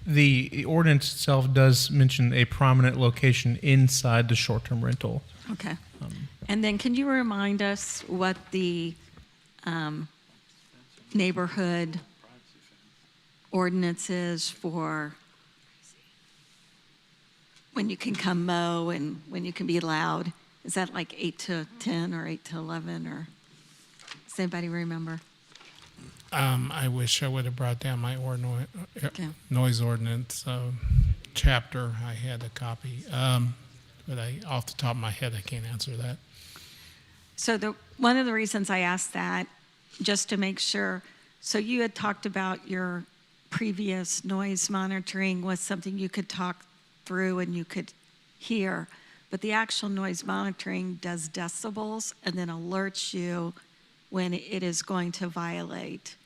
The ordinance itself does mention a prominent location inside the short-term rental. Okay. And then can you remind us what the neighborhood ordinance is for when you can come mow and when you can be loud? Is that like 8 to 10 or 8 to 11 or does anybody remember? I wish I would have brought down my Okay. noise ordinance chapter. I had a copy, but off the top of my head, I can't answer that. So one of the reasons I asked that, just to make sure, so you had talked about your previous noise monitoring was something you could talk through and you could hear, but the actual noise monitoring does decibels and then alerts you when it is going to violate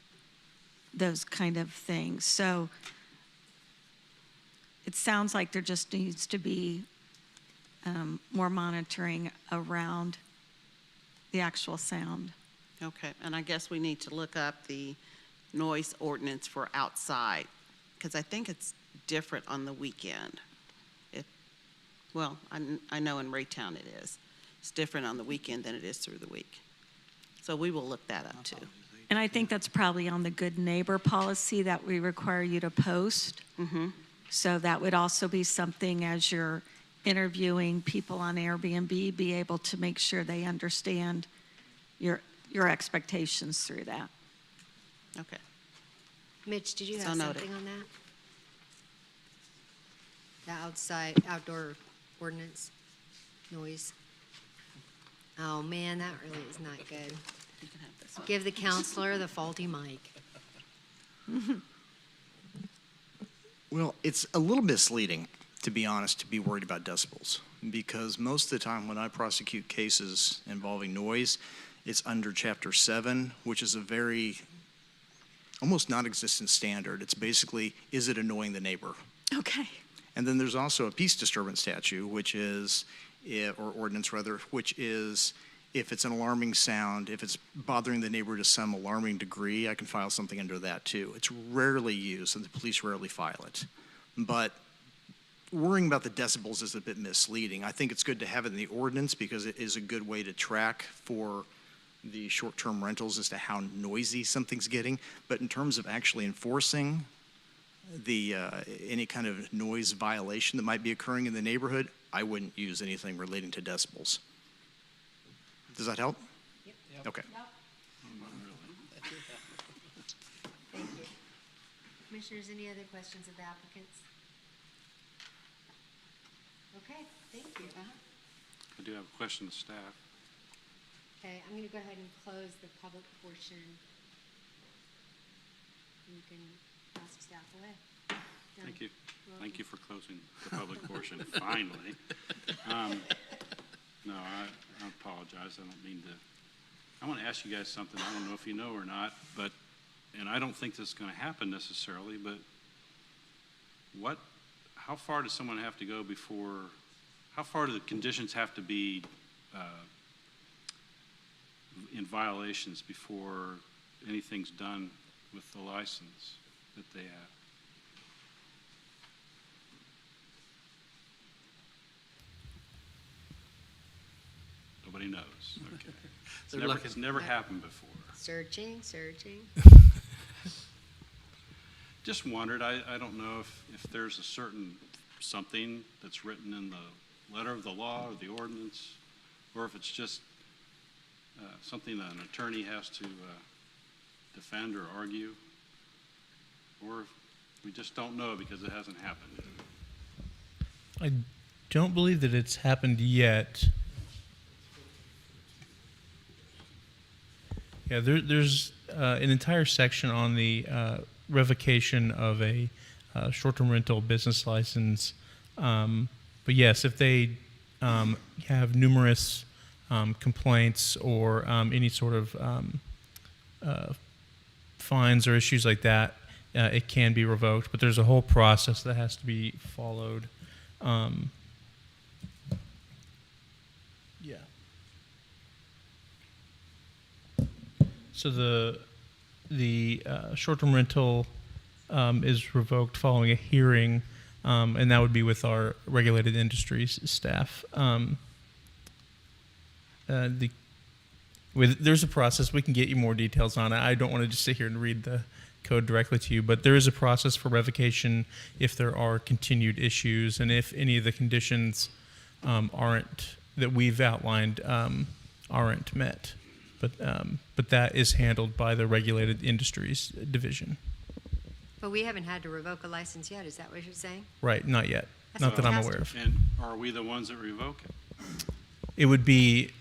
those kind of things. So it sounds like there just needs to be more monitoring around the actual sound. Okay, and I guess we need to look up the noise ordinance for outside, because I think it's different on the weekend. Well, I know in Raytown it is. It's different on the weekend than it is through the week. So we will look that up too. And I think that's probably on the good neighbor policy that we require you to post. Mm-hmm. So that would also be something as you're interviewing people on Airbnb, be able to make sure they understand your expectations through that. Okay. Mitch, did you So have noted. something on that? The outdoor ordinance, noise? Oh, man, that really is not good. You can have this one. Give the counselor the faulty mic. Well, it's a little misleading, to be honest, to be worried about decibels, because most of the time when I prosecute cases involving noise, it's under Chapter 7, which is a very almost non-existent standard. It's basically, is it annoying the neighbor? Okay. And then there's also a peace disturbance statute, which is, or ordinance rather, which is if it's an alarming sound, if it's bothering the neighbor to some alarming degree, I can file something under that too. It's rarely used, and the police rarely file it. But worrying about the decibels is a bit misleading. I think it's good to have it in the ordinance because it is a good way to track for the short-term rentals as to how noisy something's getting. But in terms of actually enforcing any kind of noise violation that might be occurring in the neighborhood, I wouldn't use anything relating to decibels. Does that help? Yep. Okay. Thank you. Commissioners, any other questions of the applicants? Okay, thank you. I do have a question to staff. Okay, I'm going to go ahead and close the public portion. You can ask staff away. Done. Thank you. Welcome. Thank you for closing the public portion, finally. No, I apologize. I don't mean to. I want to ask you guys something. I don't know if you know or not, but, and I don't think this is going to happen necessarily, but how far does someone have to go before, how far do the conditions have to be in violations before anything's done with the license that they have? Nobody knows. Okay. It's never happened before. Searching. Just wondered, I don't know if there's a certain something that's written in the letter of the law or the ordinance, or if it's just something that an attorney has to defend or argue, or We just don't know because it hasn't happened. I don't believe that it's happened yet. Yeah, there's an entire section on the revocation of a short-term rental business license. But yes, if they have numerous complaints or any sort of fines or issues like that, it can be revoked. But there's a whole process that has to be followed. Yeah. So the short-term rental is revoked following a hearing, and that would be with our regulated industries staff. There's a process. We can get you more details on it. I don't want to just sit here and read the code directly to you, but there is a process for revocation if there are continued issues and if any of the conditions that we've outlined aren't met. But that is handled by the regulated industries division. But we haven't had to revoke a license yet, is that what you're saying? Right, not yet. That's Not that I'm fantastic. aware of. And are we the ones that revoke it? It would be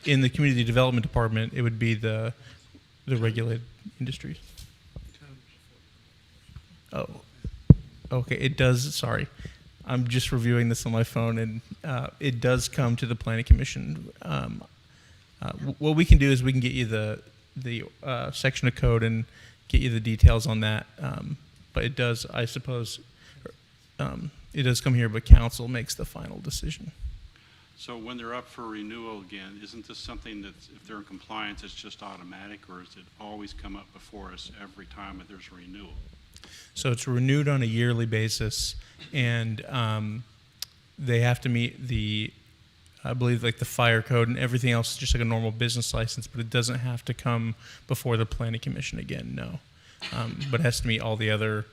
in the community development department, it would be the regulated industries. Oh, okay, it does, sorry. I'm just reviewing this on my phone, and it does come to the planning commission. What we can do is we can get you the section of code and get you the details on that. But it does, I suppose, it does come here, but council makes the final decision. So when they're up for renewal again, isn't this something that if they're in compliance, it's just automatic, or does it always come up before us every time that there's a renewal? So it's renewed on a yearly basis, and they have to meet I believe, like the fire code and everything else, just like a normal business license, but it doesn't have to come before the planning commission again, no. But it has to meet all the other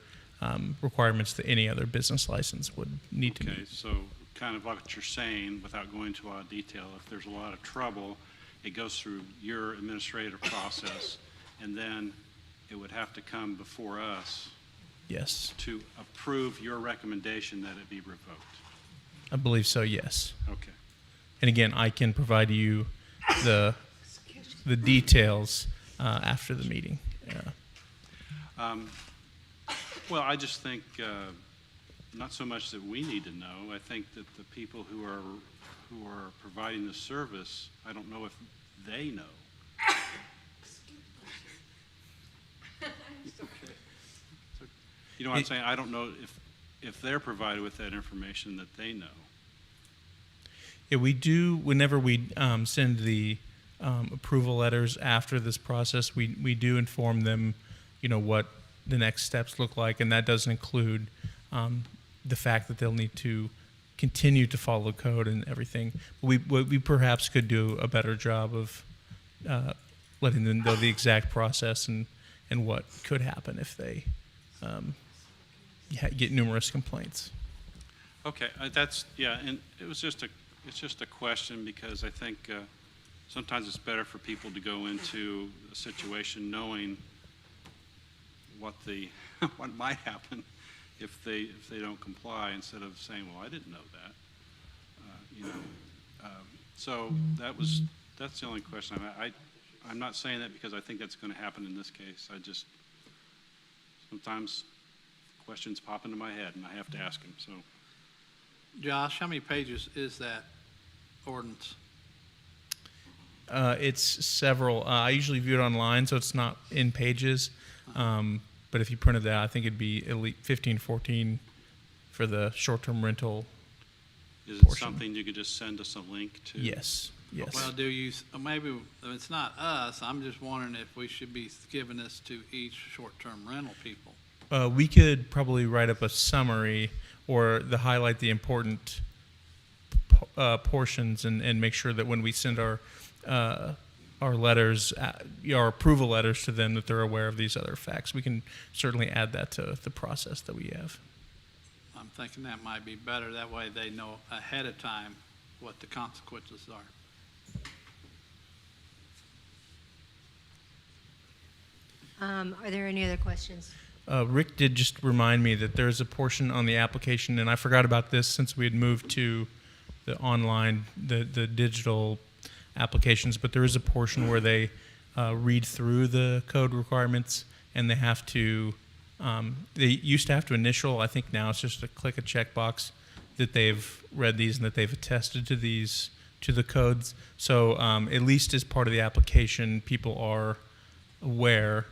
requirements that any other business license would need to meet. Okay, so kind of like what you're saying, without going into a lot of detail, if there's a lot of trouble, it goes through your administrative process, and then it would have to come before us Yes, to approve your recommendation that it be revoked. I believe so, yes. Okay. And again, I can provide you the details after the meeting. Well, I just think not so much that we need to know. I think that the people who are providing the service, I don't know if they know. You know what I'm saying? I don't know if they're provided with that information that they know. Yeah, we do, whenever we send the approval letters after this process, we do inform them, what the next steps look like, and that does include the fact that they'll need to continue to follow code and everything. We perhaps could do a better job of letting them know the exact process and what could happen if they get numerous complaints. Okay, and it's just a question because I think sometimes it's better for people to go into a situation knowing what what might happen if they don't comply instead of saying, well, I didn't know that. So that's the only question. I'm not saying that because I think that's going to happen in this case. I just sometimes questions pop into my head and I have to ask them. So. Josh, how many pages is that ordinance? It's several. I usually view it online, so it's not in pages. But if you printed that, I think it'd be at least 15, 14 for the short-term rental. Is it portion. something you could just send us a link to? Yes. Well, maybe it's not us. I'm just wondering if we should be giving this to each short-term rental people. We could probably write up a summary or highlight the important portions and make sure that when we send our letters, our approval letters to them, that they're aware of these other facts. We can certainly add that to the process that we have. I'm thinking that might be better. That way they know ahead of time what the consequences are. Are there any other questions? Rick did just remind me that there's a portion on the application, and I forgot about this since we had moved to the online, the digital applications, but there is a portion where they read through the code requirements, and they have to, they used to have to initial, I think now it's just to click a checkbox that they've read these and that they've attested to these, to the codes. So at least as part of the application, people are aware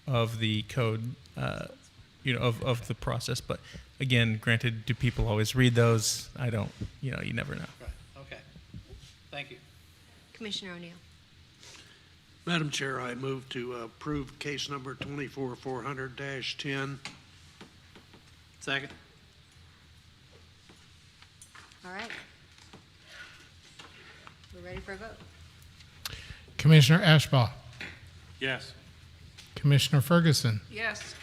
of the code, of the process. But again, granted, do people always read those? I don't, you never know. Right, okay. Thank you. Commissioner O'Neill. Madam Chair, I move to approve case number 24-400-10. Second. All right. We're ready for a vote. Commissioner Ashbaugh, Yes. Commissioner Ferguson, Yes.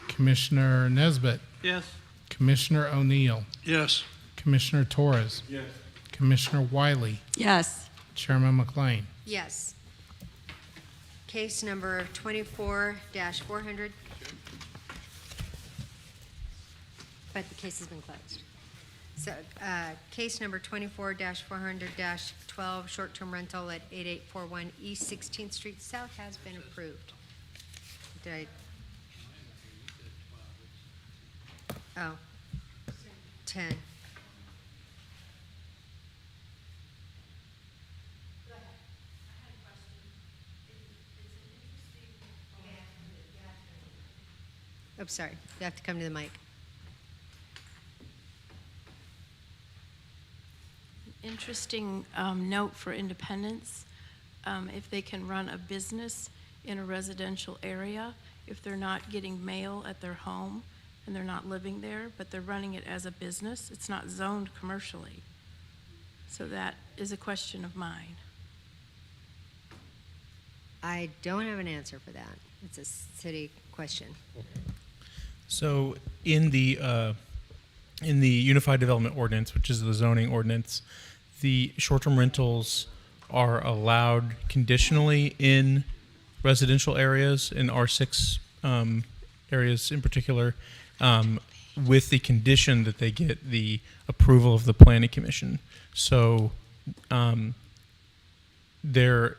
Commissioner Nesbitt, Yes. Commissioner O'Neill, Yes. Commissioner Torres, Yes. Commissioner Wiley, Yes. Chairman McLean. Yes. Case number 24-400. But the case has been closed. So, case number 24-400-12, short-term rental at 8841 East 16th Street South has been approved. Did I? Oh. 10. I'm sorry, you have to come to the mic. Interesting note for Independence. If they can run a business in a residential area, if they're not getting mail at their home and they're not living there, but they're running it as a business, it's not zoned commercially. So that is a question of mine. I don't have an answer for that. It's a city question. So in the Unified Development Ordinance, which is the zoning ordinance, the short-term rentals are allowed conditionally in residential areas, in R6 areas in particular, with the condition that they get the approval of the Planning Commission. So it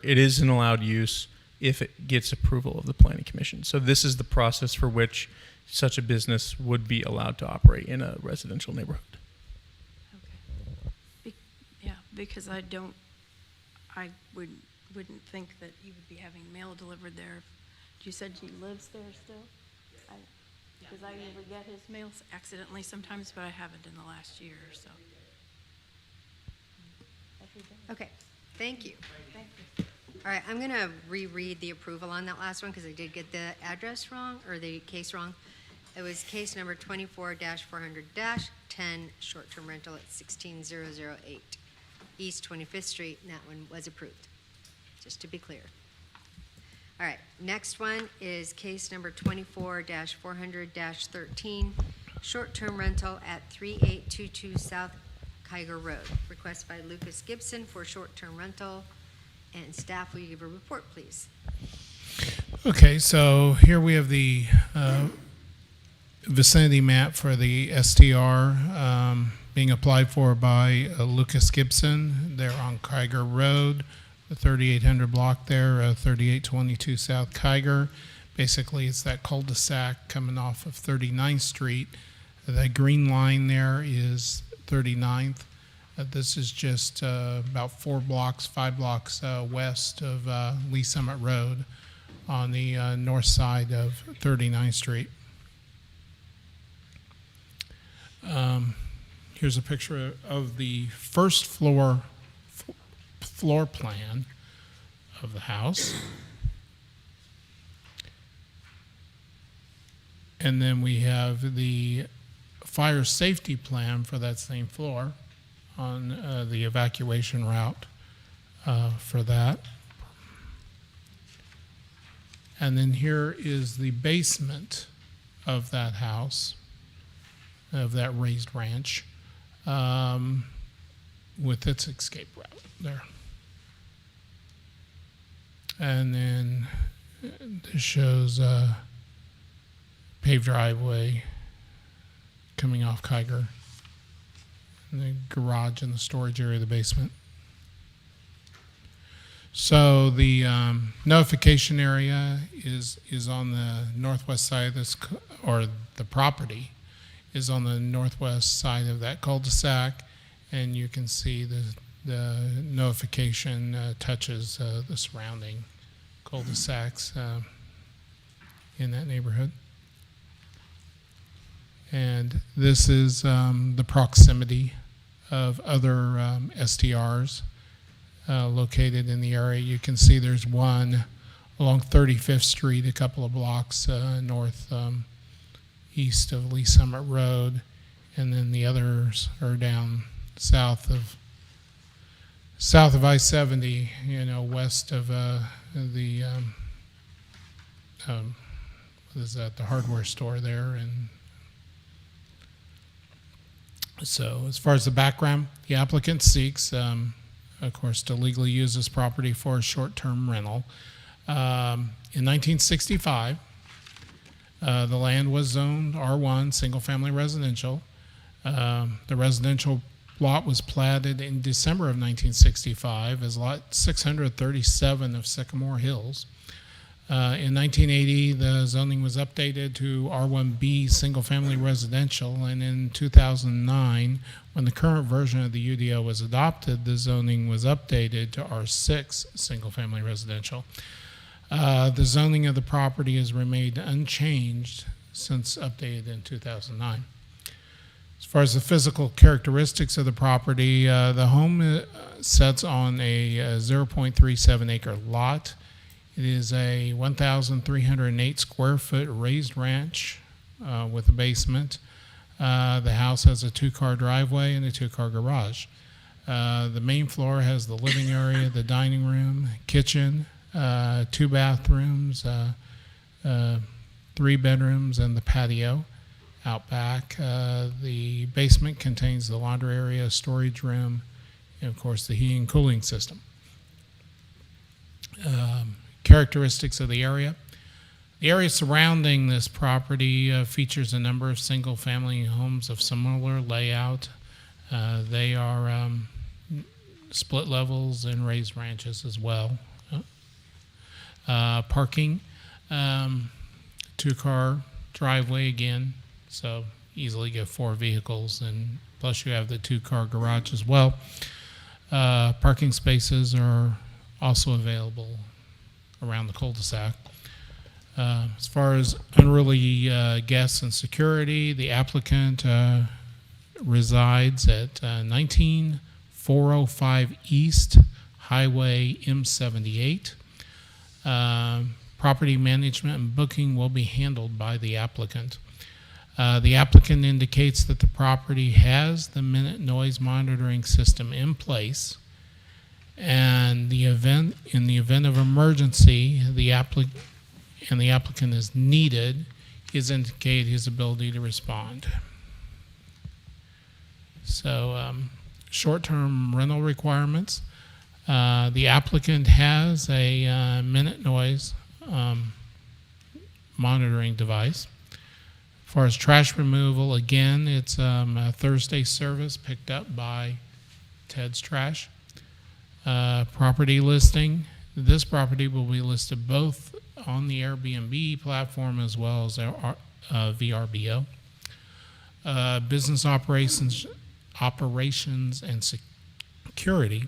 is an allowed use if it gets approval of the Planning Commission. So this is the process for which such a business would be allowed to operate in a residential neighborhood. Okay. Yeah, because I wouldn't think that he would be having mail delivered there. You said he lives there still? Because I usually get his mail accidentally sometimes, but I haven't in the last year or so. Okay, thank you. Thank you. All right, I'm going to reread the approval on that last one because I did get the address wrong, or the case wrong. It was case number 24-400-10, short-term rental at 16008 East 25th Street, and that one was approved, just to be clear. All right, next one is case number 24-400-13, short-term rental at 3822 South Kiger Road. Request by Lucas Gibson for short-term rental, and staff, will you give a report, please? Okay, so here we have the vicinity map for the STR being applied for by Lucas Gibson. They're on Kiger Road, the 3800 block there, 3822 South Kiger. Basically, it's that cul-de-sac coming off of 39th Street. The green line there is 39th. This is just about 5 blocks west of Lee Summit Road on the north side of 39th Street. Here's a picture of the first floor plan of the house. And then we have the fire safety plan for that same floor on the evacuation route for that. And then here is the basement of that house, of that raised ranch, with its escape route there. And then this shows paved driveway coming off Kiger, and the garage and the storage area of the basement. So the notification area is on the northwest side of this, or the property is on the northwest side of that cul-de-sac, and you can see the notification touches the surrounding cul-de-sacs in that neighborhood. And this is the proximity of other STRs located in the area. You can see there's one along 35th Street, a couple of blocks north east of Lee Summit Road, and then the others are down south of I-70, west of the what is that, the hardware store there. And so as far as the background, the applicant seeks, of course, to legally use this property for a short-term rental. In 1965, the land was zoned R1, single-family residential. The residential lot was platted in December of 1965 as lot 637 of Sycamore Hills. In 1980, the zoning was updated to R1B, single-family residential, and in 2009, when the current version of the UDO was adopted, the zoning was updated to R6, single-family residential. The zoning of the property has remained unchanged since updated in 2009. As far as the physical characteristics of the property, the home sits on a 0.37 acre lot. It is a 1,308 square foot raised ranch with a basement. The house has a 2-car driveway and a 2-car garage. The main floor has the living area, the dining room, kitchen, 2 bathrooms, 3 bedrooms, and the patio out back. The basement contains the laundry area, storage room, and of course the heating and cooling system. Characteristics of the area. The area surrounding this property features a number of single-family homes of similar layout. They are split levels and raised ranches as well. Parking, 2-car driveway again, so easily get 4 vehicles, and plus you have the 2-car garage as well. Parking spaces are also available around the cul-de-sac. As far as unruly guests and security, the applicant resides at 19405 East Highway M78. Property management and booking will be handled by the applicant. The applicant indicates that the property has the minute noise monitoring system in place, and in the event of emergency, the applicant is needed, is indicate his ability to respond. So, short-term rental requirements. The applicant has a minute noise monitoring device. As far as trash removal, again, it's a Thursday service picked up by Ted's Trash. Property listing. This property will be listed both on the Airbnb platform as well as our VRBO. Business operations and security.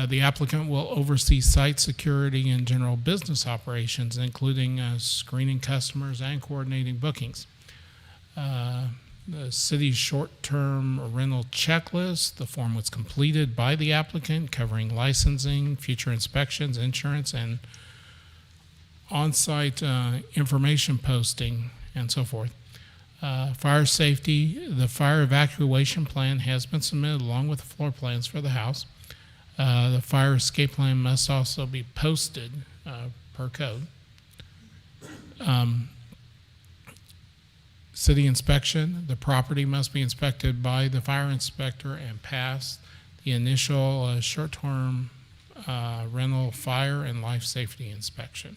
The applicant will oversee site security and general business operations, including screening customers and coordinating bookings. The city's short-term rental checklist, the form was completed by the applicant, covering licensing, future inspections, insurance, and on-site information posting, and so forth. Fire safety, the fire evacuation plan has been submitted along with the floor plans for the house. The fire escape plan must also be posted per code. City inspection, the property must be inspected by the fire inspector and pass the initial short-term rental fire and life safety inspection.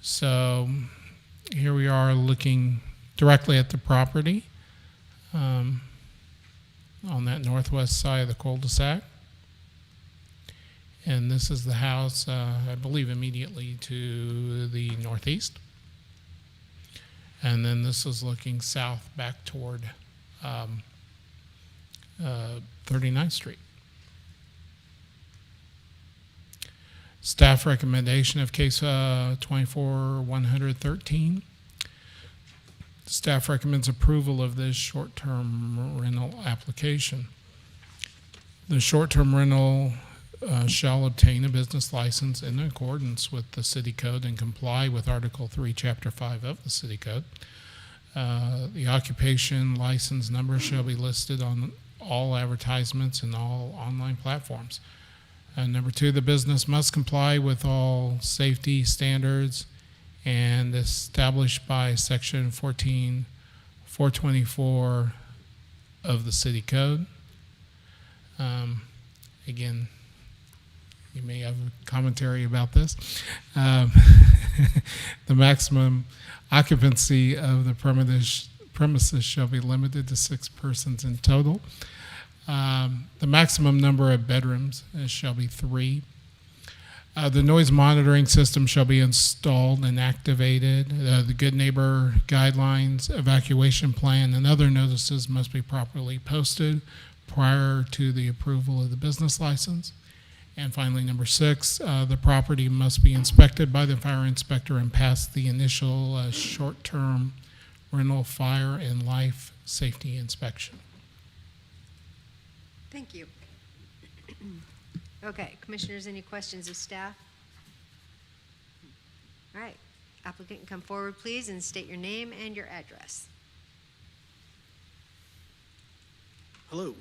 So here we are looking directly at the property on that northwest side of the cul-de-sac. And this is the house, I believe, immediately to the northeast. And then this is looking south back toward 39th Street. Staff recommendation of case 24-113. Staff recommends approval of this short-term rental application. The short-term rental shall obtain a business license in accordance with the city code and comply with Article 3, Chapter 5 of the city code. The occupation license number shall be listed on all advertisements and all online platforms. Number 2, the business must comply with all safety standards and established by Section 14-424 of the city code. Again, you may have a commentary about this. The maximum occupancy of the premises shall be limited to 6 persons in total. The maximum number of bedrooms shall be 3. The noise monitoring system shall be installed and activated. The Good Neighbor Guidelines, evacuation plan, and other notices must be properly posted prior to the approval of the business license. And finally, number 6, the property must be inspected by the fire inspector and pass the initial short-term rental fire and life safety inspection. Thank you. Okay, commissioners, any questions of staff? All right, applicant can come forward, please, and state your name and your address. Hello.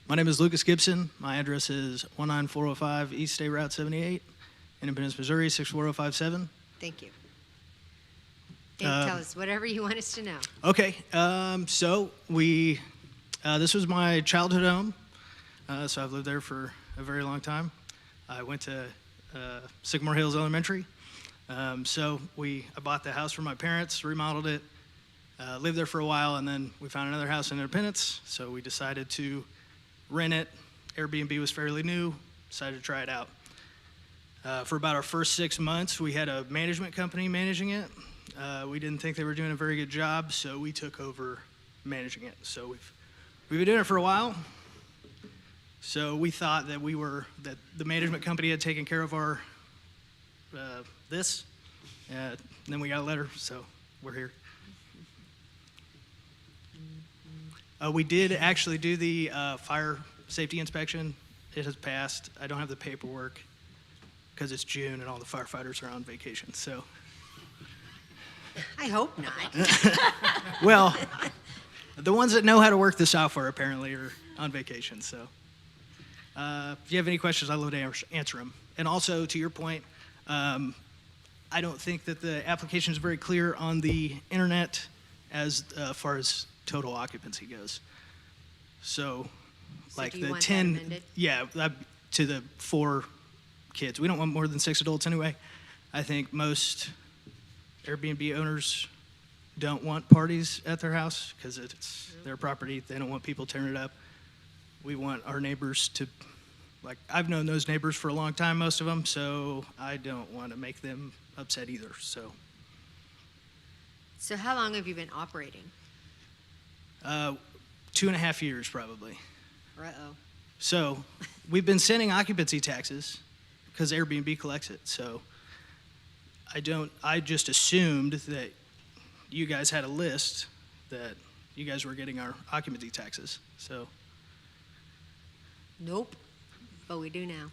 My name is Lucas Gibson. My address is 19405 East State Route 78, Independence, Missouri, 64057. Thank you. Tell us whatever you want us to know. Okay, so this was my childhood home, so I've lived there for a very long time. I went to Sycamore Hills Elementary. I bought the house from my parents, remodeled it, lived there for a while, and then we found another house in Independence, so we decided to rent it. Airbnb was fairly new, decided to try it out. For about our first 6 months, we had a management company managing it. We didn't think they were doing a very good job, so we took over managing it. So we've been doing it for a while. So we thought that that the management company had taken care of our this. And then we got a letter, so we're here. We did actually do the fire safety inspection. It has passed. I don't have the paperwork because it's June and all the firefighters are on vacation. So, I hope not. well, the ones that know how to work the software apparently are on vacation. So, if you have any questions, I'd love to answer them. And also, to your point, I don't think that the application is very clear on the internet as far as total occupancy goes. So like do you the want that 10, amended? yeah, to the 4 kids. We don't want more than 6 adults anyway. I think most Airbnb owners don't want parties at their house because it's their property. They don't want people tearing it up. We want our neighbors to, like, I've known those neighbors for a long time, most of them, so I don't want to make them upset either, so. So how long have you been operating? 2.5 years probably. Uh-oh. So we've been sending occupancy taxes because Airbnb collects it. So I just assumed that you guys had a list that you guys were getting our occupancy taxes. So. Nope, but we do now.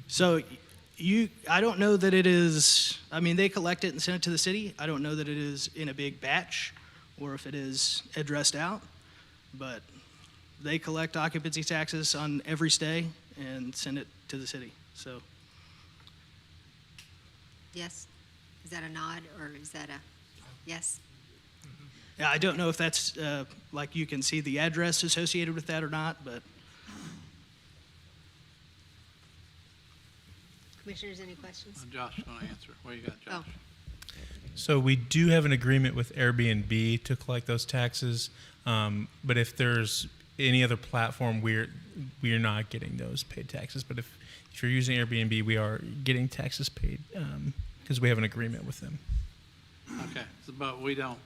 So I don't know that it is, I mean, they collect it and send it to the city. I don't know that it is in a big batch or if it is addressed out, but they collect occupancy taxes on every stay and send it to the city, so. Yes? Is that a nod or is that a yes? Yeah, I don't know if that's, like you can see the address associated with that or not, but. Commissioners, any questions? Josh is going to answer. What do you got, Josh? Oh. So we do have an agreement with Airbnb to collect those taxes, but if there's any other platform, we're not getting those paid taxes. But if you're using Airbnb, we are getting taxes paid because we have an agreement with them. Okay, but we don't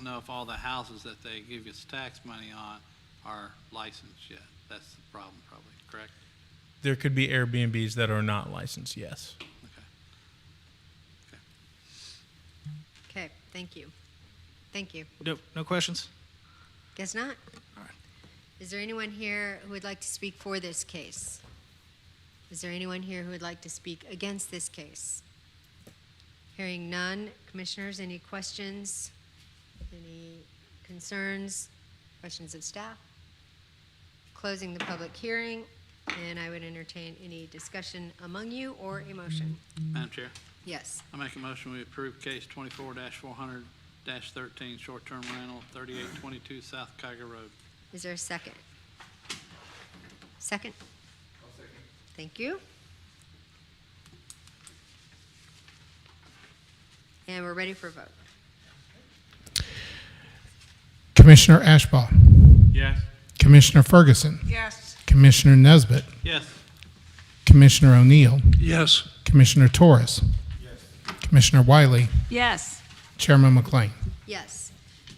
know if all the houses that they give us tax money on are licensed yet. That's the problem, probably, correct? There could be Airbnbs that are not licensed, yes. Okay, thank you. Thank you. No questions? Guess not? All right. Is there anyone here who would like to speak for this case? Is there anyone here who would like to speak against this case? Hearing none. Commissioners, any questions? Any concerns? Questions of staff? Closing the public hearing, and I would entertain any discussion among you or a motion. Madam Chair, Yes. I make a motion we approve case 24-400-13, short-term rental, 3822 South Kyger Road. Is there a second? Second? Thank you. And we're ready for a vote. Commissioner Ashbaugh. Yes. Commissioner Ferguson. Yes. Commissioner Nesbitt. Yes. Commissioner O'Neill. Yes. Commissioner Torres. Commissioner Wiley. Yes. Chairman McLean. Yes.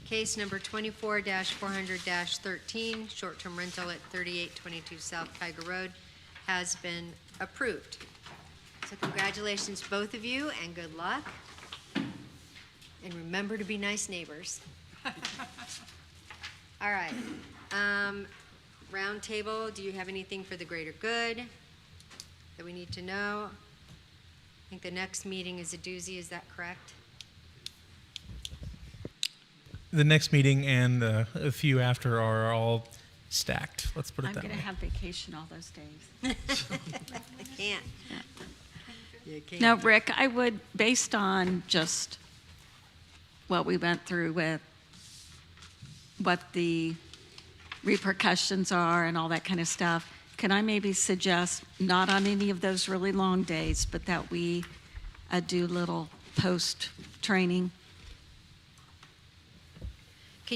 Case number 24-400-13, short-term rental at 3822 South Kyger Road, has been approved. So congratulations, both of you, and good luck. And remember to be nice neighbors. All right. Round table, do you have anything for the greater good that we need to know? I think the next meeting is a doozy, is that correct? The next meeting and a few after are all stacked. Let's put it I'm that going way. to have vacation all those days. I can't. You can't. No, Rick, I would, based on just what we went through with what the repercussions are and all that kind of stuff, can I maybe suggest, not on any of those really long days, but that we do little post-training? I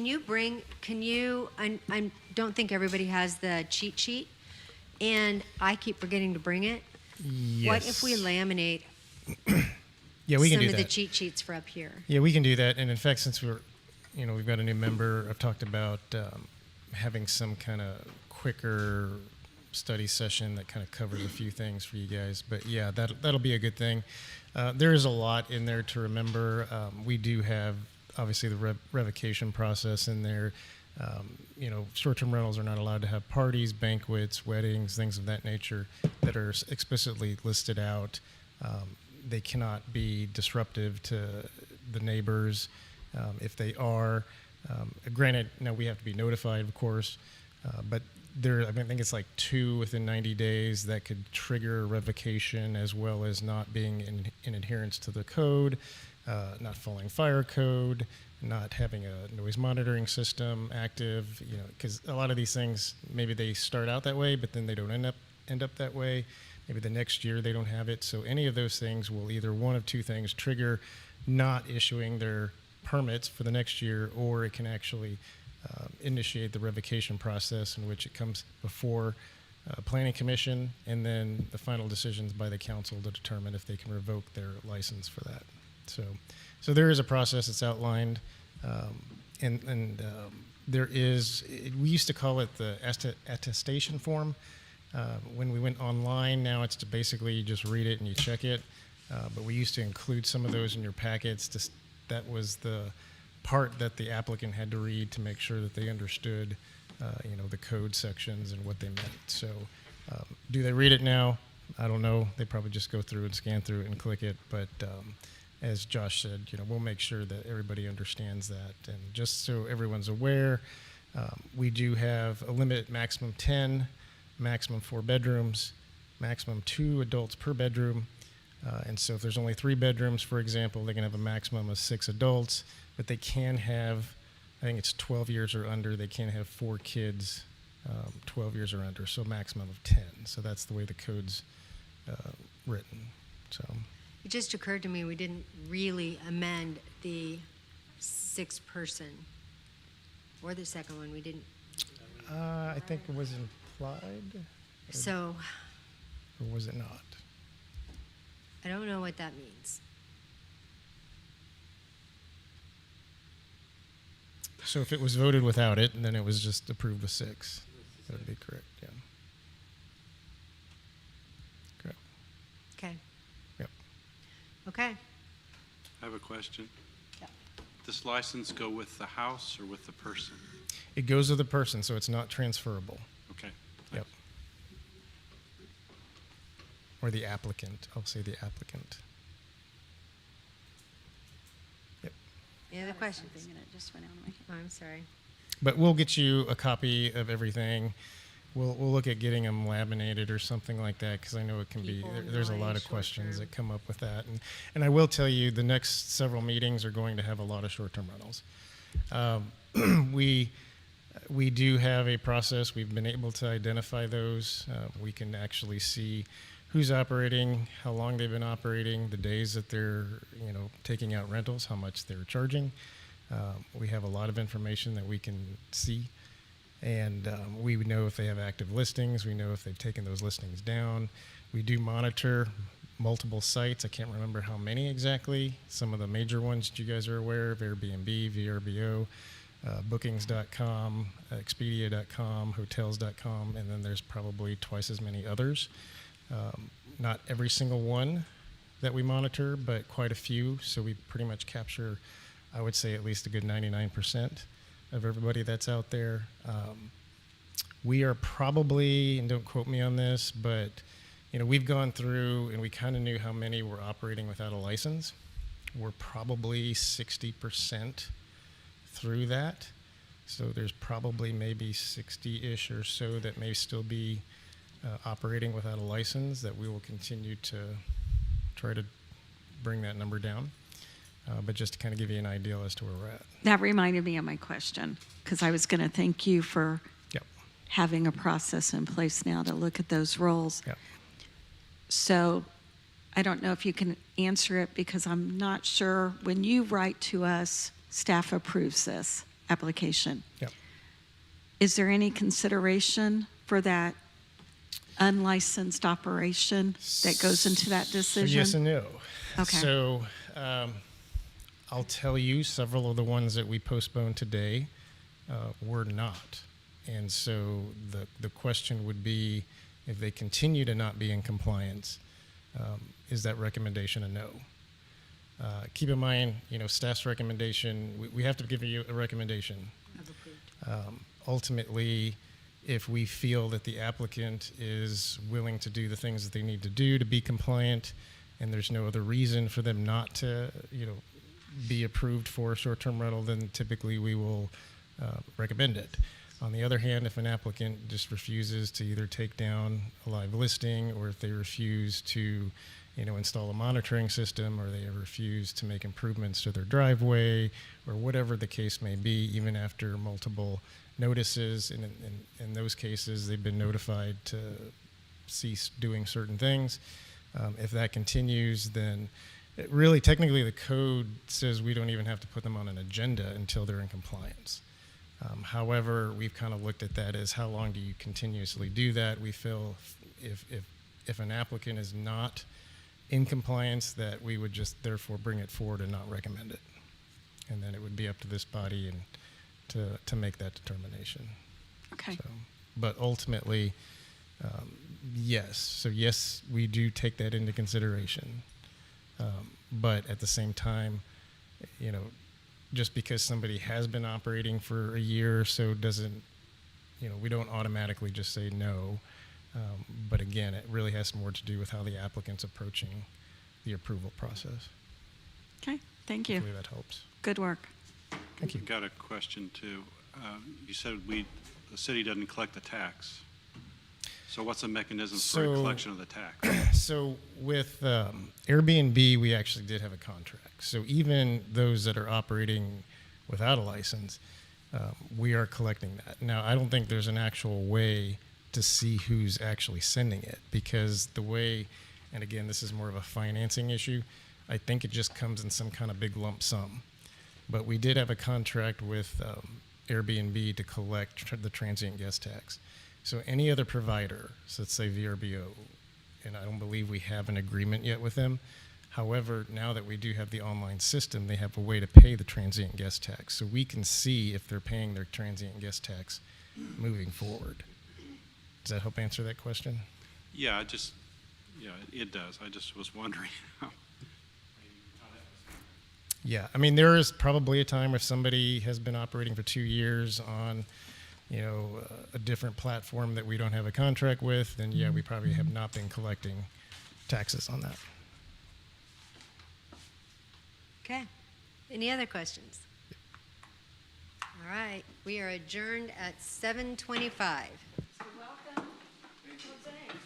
don't think everybody has the cheat sheet, and I keep forgetting to bring it. Yes. What if we laminate Yeah, we can some do of the that. cheat sheets for up here? Yeah, we can do that. And in fact, since we've got a new member, I've talked about having some kind of quicker study session that kind of covers a few things for you guys. But yeah, that'll be a good thing. There is a lot in there to remember. We do have obviously the revocation process in there. Short-term rentals are not allowed to have parties, banquets, weddings, things of that nature that are explicitly listed out. They cannot be disruptive to the neighbors. If they are, granted, we have to be notified, of course, but I think it's like 2 within 90 days that could trigger revocation, as well as not being in adherence to the code, not following fire code, not having a noise monitoring system active, because a lot of these things, maybe they start out that way, but then they don't end up that way. Maybe the next year they don't have it. So any of those things will either one of two things trigger not issuing their permits for the next year, or it can actually initiate the revocation process, in which it comes before Planning Commission, and then the final decisions by the council to determine if they can revoke their license for that. So there is a process that's outlined, and there is. We used to call it the attestation form. When we went online, now it's to basically you just read it and you check it. But we used to include some of those in your packets. That was the part that the applicant had to read to make sure that they understood, the code sections and what they meant. So, do they read it now? I don't know. They probably just go through and scan through it and click it. But as Josh said, we'll make sure that everybody understands that. And just so everyone's aware, we do have a limit, maximum 10, maximum 4 bedrooms, maximum 2 adults per bedroom. And so if there's only 3 bedrooms, for example, they can have a maximum of 6 adults, but they can have, I think it's 12 years or under, they can't have 4 kids 12 years or under, so a maximum of 10. So that's the way the code's written. So It just occurred to me, we didn't really amend the sixth person, or the second one, we didn't. I think it was implied, So, or was it not? I don't know what that means. So if it was voted without it, then it was just approved with 6. That would be correct, yeah. Correct. Okay. Yep. Okay. I have a question. Yeah. This license go with the house or with the person? It goes with the person, so it's not transferable. Okay. Yep. Or the applicant. I'll say the applicant. Yep. Any other questions? And it just went out of my head. Oh, I'm sorry. But we'll get you a copy of everything. We'll look at getting them laminated or something like that, because I know it can be, People, there's a lot noise, of questions short-term. that come up with that. And I will tell you, the next several meetings are going to have a lot of short-term rentals. We do have a process. We've been able to identify those. We can actually see who's operating, how long they've been operating, the days that they're, taking out rentals, how much they're charging. We have a lot of information that we can see, and we know if they have active listings. We know if they've taken those listings down. We do monitor multiple sites. I can't remember how many exactly. Some of the major ones that you guys are aware of: Airbnb, VRBO, Bookings.com, Expedia.com, Hotels.com, and then there's probably twice as many others. Not every single one that we monitor, but quite a few. So we pretty much capture, I would say, at least a good 99% of everybody that's out there. We are probably, and don't quote me on this, but we've gone through and we kind of knew how many were operating without a license. We're probably 60% through that. So there's probably maybe 60-ish or so that may still be operating without a license, that we will continue to try to bring that number down. But just to kind of give you an idea as to where we're at. That reminded me of my question, because I was going to thank you for Yep. having a process in place now to look at those roles. Yep. So I don't know if you can answer it, because I'm not sure, when you write to us, staff approves this application. Yep. Is there any consideration for that unlicensed operation that goes into that decision? So yes and no. Okay. So I'll tell you, several of the ones that we postponed today were not. And so the question would be, if they continue to not be in compliance, is that recommendation a no? Keep in mind, staff's recommendation, we have to give you a recommendation. Ultimately, if we feel that the applicant is willing to do the things that they need to do to be compliant, and there's no other reason for them not to, be approved for a short-term rental, then typically we will recommend it. On the other hand, if an applicant just refuses to either take down a live listing, or if they refuse to, install a monitoring system, or they refuse to make improvements to their driveway, or whatever the case may be, even after multiple notices, and in those cases, they've been notified to cease doing certain things. If that continues, then really, technically, the code says we don't even have to put them on an agenda until they're in compliance. However, we've kind of looked at that as, how long do you continuously do that? We feel if an applicant is not in compliance, that we would just therefore bring it forward and not recommend it. And then it would be up to this body and to make that determination. Okay. So, but ultimately, yes. So yes, we do take that into consideration. But at the same time, just because somebody has been operating for a year or so doesn't, we don't automatically just say no. But again, it really has more to do with how the applicant's approaching the approval process. Okay, thank you. Hopefully that helps. Good work. Thank you. Got a question too. You said the city doesn't collect the tax. So what's the mechanism for a collection of the tax? So with Airbnb, we actually did have a contract. So even those that are operating without a license, we are collecting that. Now, I don't think there's an actual way to see who's actually sending it, because the way And again, this is more of a financing issue. I think it just comes in some kind of big lump sum. But we did have a contract with Airbnb to collect the transient guest tax. So any other provider, so let's say VRBO, and I don't believe we have an agreement yet with them. However, now that we do have the online system, they have a way to pay the transient guest tax. So we can see if they're paying their transient guest tax moving forward. Does that help answer that question? Yeah, it does. I just was wondering how. Yeah, I mean, there is probably a time if somebody has been operating for 2 years on, a different platform that we don't have a contract with, then yeah, we probably have not been collecting taxes on that. Okay. Any other questions? All right, we are adjourned at 7:25.